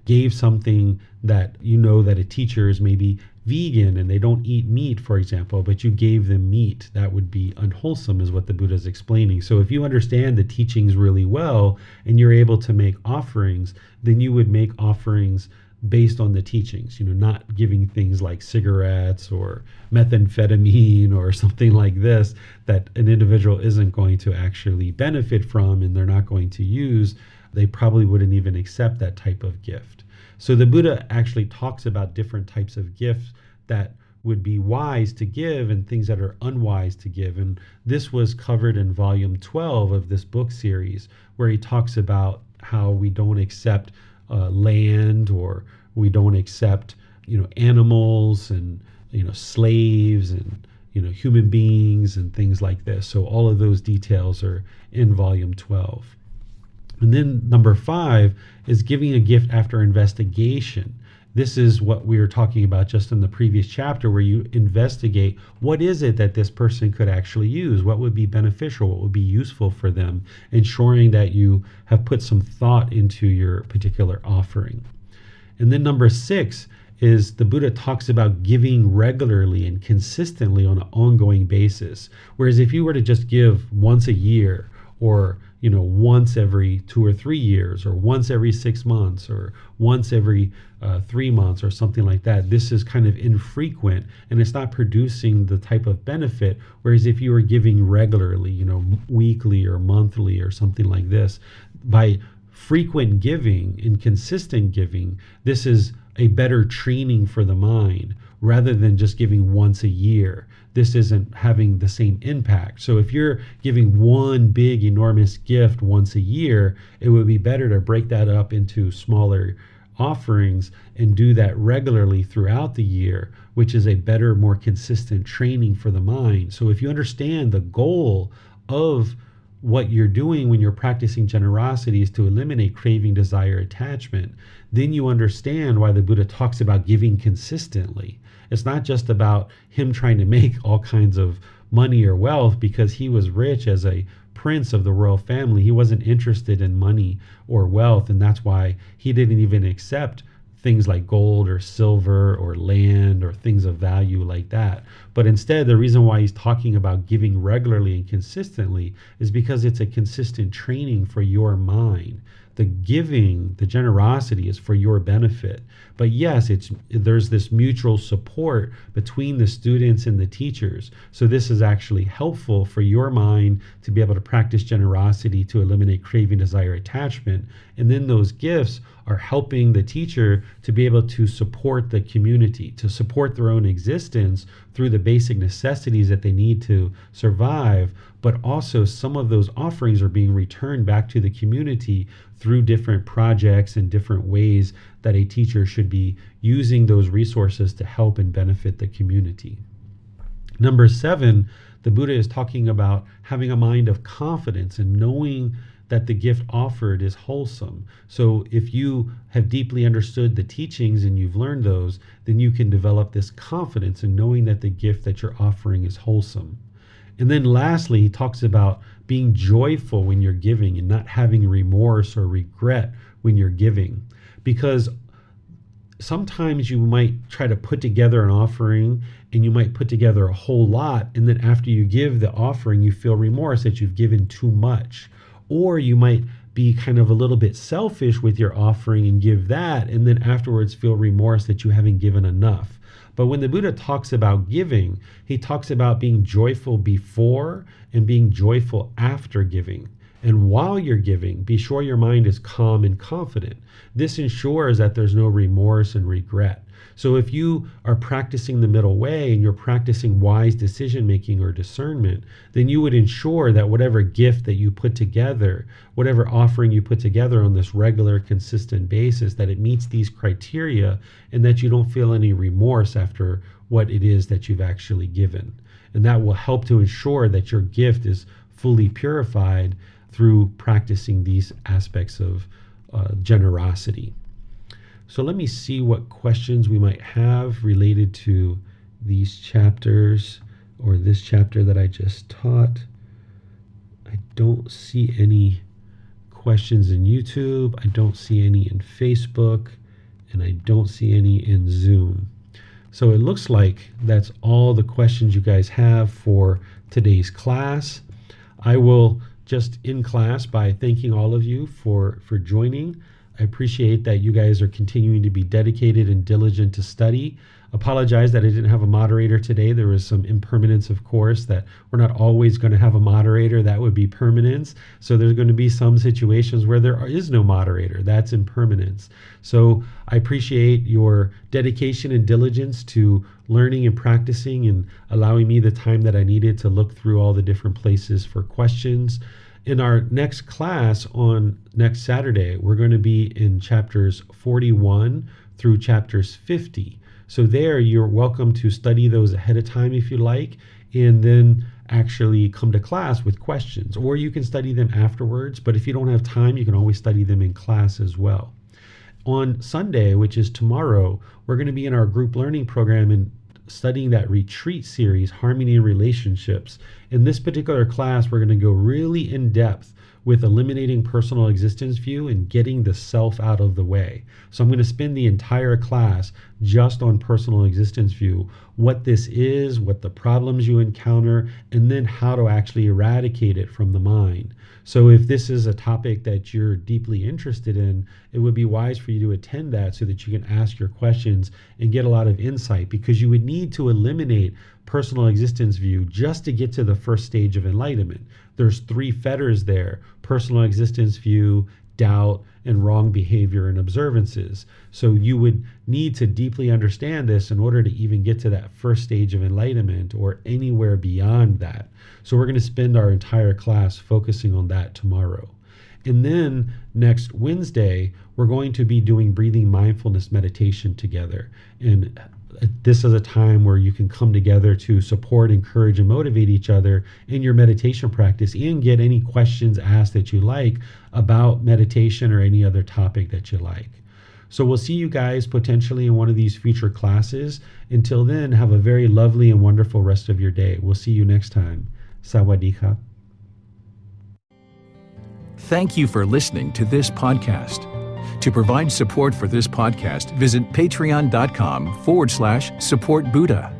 gave something that that a teacher is maybe vegan and they don't eat meat, for example, but you gave them meat, that would be unwholesome, is what the Buddha is explaining. So if you understand the teachings really well and you're able to make offerings, then you would make offerings based on the teachings, not giving things like cigarettes or methamphetamine or something like this that an individual isn't going to actually benefit from and they're not going to use. They probably wouldn't even accept that type of gift. So the Buddha actually talks about different types of gifts that would be wise to give and things that are unwise to give. And this was covered in volume 12 of this book series, where he talks about how we don't accept land, or we don't accept animals and slaves and human beings and things like this. So all of those details are in volume 12. And then number 5 is giving a gift after investigation. This is what we were talking about just in the previous chapter, where you investigate what is it that this person could actually use, what would be beneficial, what would be useful for them, ensuring that you have put some thought into your particular offering. And then number 6 is the Buddha talks about giving regularly and consistently on an ongoing basis. Whereas if you were to just give once a year, or once every 2 or 3 years, or once every 6 months, or once every 3 months, or something like that, this is kind of infrequent and it's not producing the type of benefit. Whereas if you were giving regularly, weekly or monthly or something like this, by frequent giving and consistent giving, this is a better training for the mind, rather than just giving once a year. This isn't having the same impact. So if you're giving one big, enormous gift once a year, it would be better to break that up into smaller offerings and do that regularly throughout the year, which is a better, more consistent training for the mind. So if you understand the goal of what you're doing when you're practicing generosity is to eliminate craving, desire, attachment, then you understand why the Buddha talks about giving consistently. It's not just about him trying to make all kinds of money or wealth, because he was rich as a prince of the royal family. He wasn't interested in money or wealth, and that's why he didn't even accept things like gold or silver or land or things of value like that. But instead, the reason why he's talking about giving regularly and consistently is because it's a consistent training for your mind. The giving, the generosity is for your benefit. But yes, there's this mutual support between the students and the teachers. So this is actually helpful for your mind to be able to practice generosity to eliminate craving, desire, attachment. And then those gifts are helping the teacher to be able to support the community, to support their own existence through the basic necessities that they need to survive. But also some of those offerings are being returned back to the community through different projects and different ways that a teacher should be using those resources to help and benefit the community. Number 7, the Buddha is talking about having a mind of confidence and knowing that the gift offered is wholesome. So if you have deeply understood the teachings and you've learned those, then you can develop this confidence in knowing that the gift that you're offering is wholesome. And then lastly, he talks about being joyful when you're giving and not having remorse or regret when you're giving. Because sometimes you might try to put together an offering and you might put together a whole lot, and then after you give the offering, you feel remorse that you've given too much. Or you might be kind of a little bit selfish with your offering and give that, and then afterwards feel remorse that you haven't given enough. But when the Buddha talks about giving, he talks about being joyful before and being joyful after giving. And while you're giving, be sure your mind is calm and confident. This ensures that there's no remorse and regret. So if you are practicing the middle way and you're practicing wise decision making or discernment, then you would ensure that whatever gift that you put together, whatever offering you put together on this regular, consistent basis, that it meets these criteria and that you don't feel any remorse after what it is that you've actually given. And that will help to ensure that your gift is fully purified through practicing these aspects of generosity. So let me see what questions we might have related to these chapters or this chapter that I just taught. I don't see any questions in YouTube. I don't see any in Facebook, and I don't see any in Zoom. So it looks like that's all the questions you guys have for today's class. I will just end class by thanking all of you for joining. I appreciate that you guys are continuing to be dedicated and diligent to study. Apologize that I didn't have a moderator today. There was some impermanence, of course, that we're not always going to have a moderator. That would be permanence. So there's going to be some situations where there is no moderator. That's impermanence. So I appreciate your dedication and diligence to learning and practicing and allowing me the time that I needed to look through all the different places for questions. In our next class on next Saturday, we're going to be in chapters 41 through chapters 50. So there, you're welcome to study those ahead of time if you like, and then actually come to class with questions. Or you can study them afterwards, but if you don't have time, you can always study them in class as well. On Sunday, which is tomorrow, we're going to be in our group learning program and studying that retreat series, Harmony and Relationships. In this particular class, we're going to go really in depth with eliminating personal existence view and getting the self out of the way. So I'm going to spend the entire class just on personal existence view, what this is, what the problems you encounter, and then how to actually eradicate it from the mind. So if this is a topic that you're deeply interested in, it would be wise for you to attend that so that you can ask your questions and get a lot of insight, because you would need to eliminate personal existence view just to get to the first stage of enlightenment. There's 3 fetters there: personal existence view, doubt, and wrong behavior and observances. So you would need to deeply understand this in order to even get to that first stage of enlightenment or anywhere beyond that. So we're going to spend our entire class focusing on that tomorrow. And then next Wednesday, we're going to be doing breathing mindfulness meditation together. And this is a time where you can come together to support, encourage, and motivate each other in your meditation practice and get any questions asked that you like about meditation or any other topic that you like. So we'll see you guys potentially in one of these future classes. Until then, have a very lovely and wonderful rest of your day. We'll see you next time. Sawadee ka. Thank you for listening to this podcast. To provide support for this podcast, visit patreon.com/support Buddha.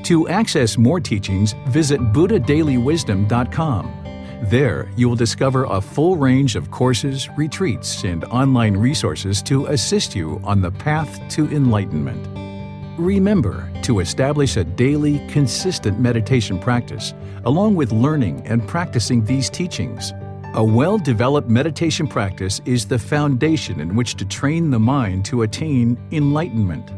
To access more teachings, visit buddhadailywisdom.com. There, you will discover a full range of courses, retreats, and online resources to assist you on the path to enlightenment. Remember to establish a daily, consistent meditation practice, along with learning and practicing these teachings. A well-developed meditation practice is the foundation in which to train the mind to attain enlightenment.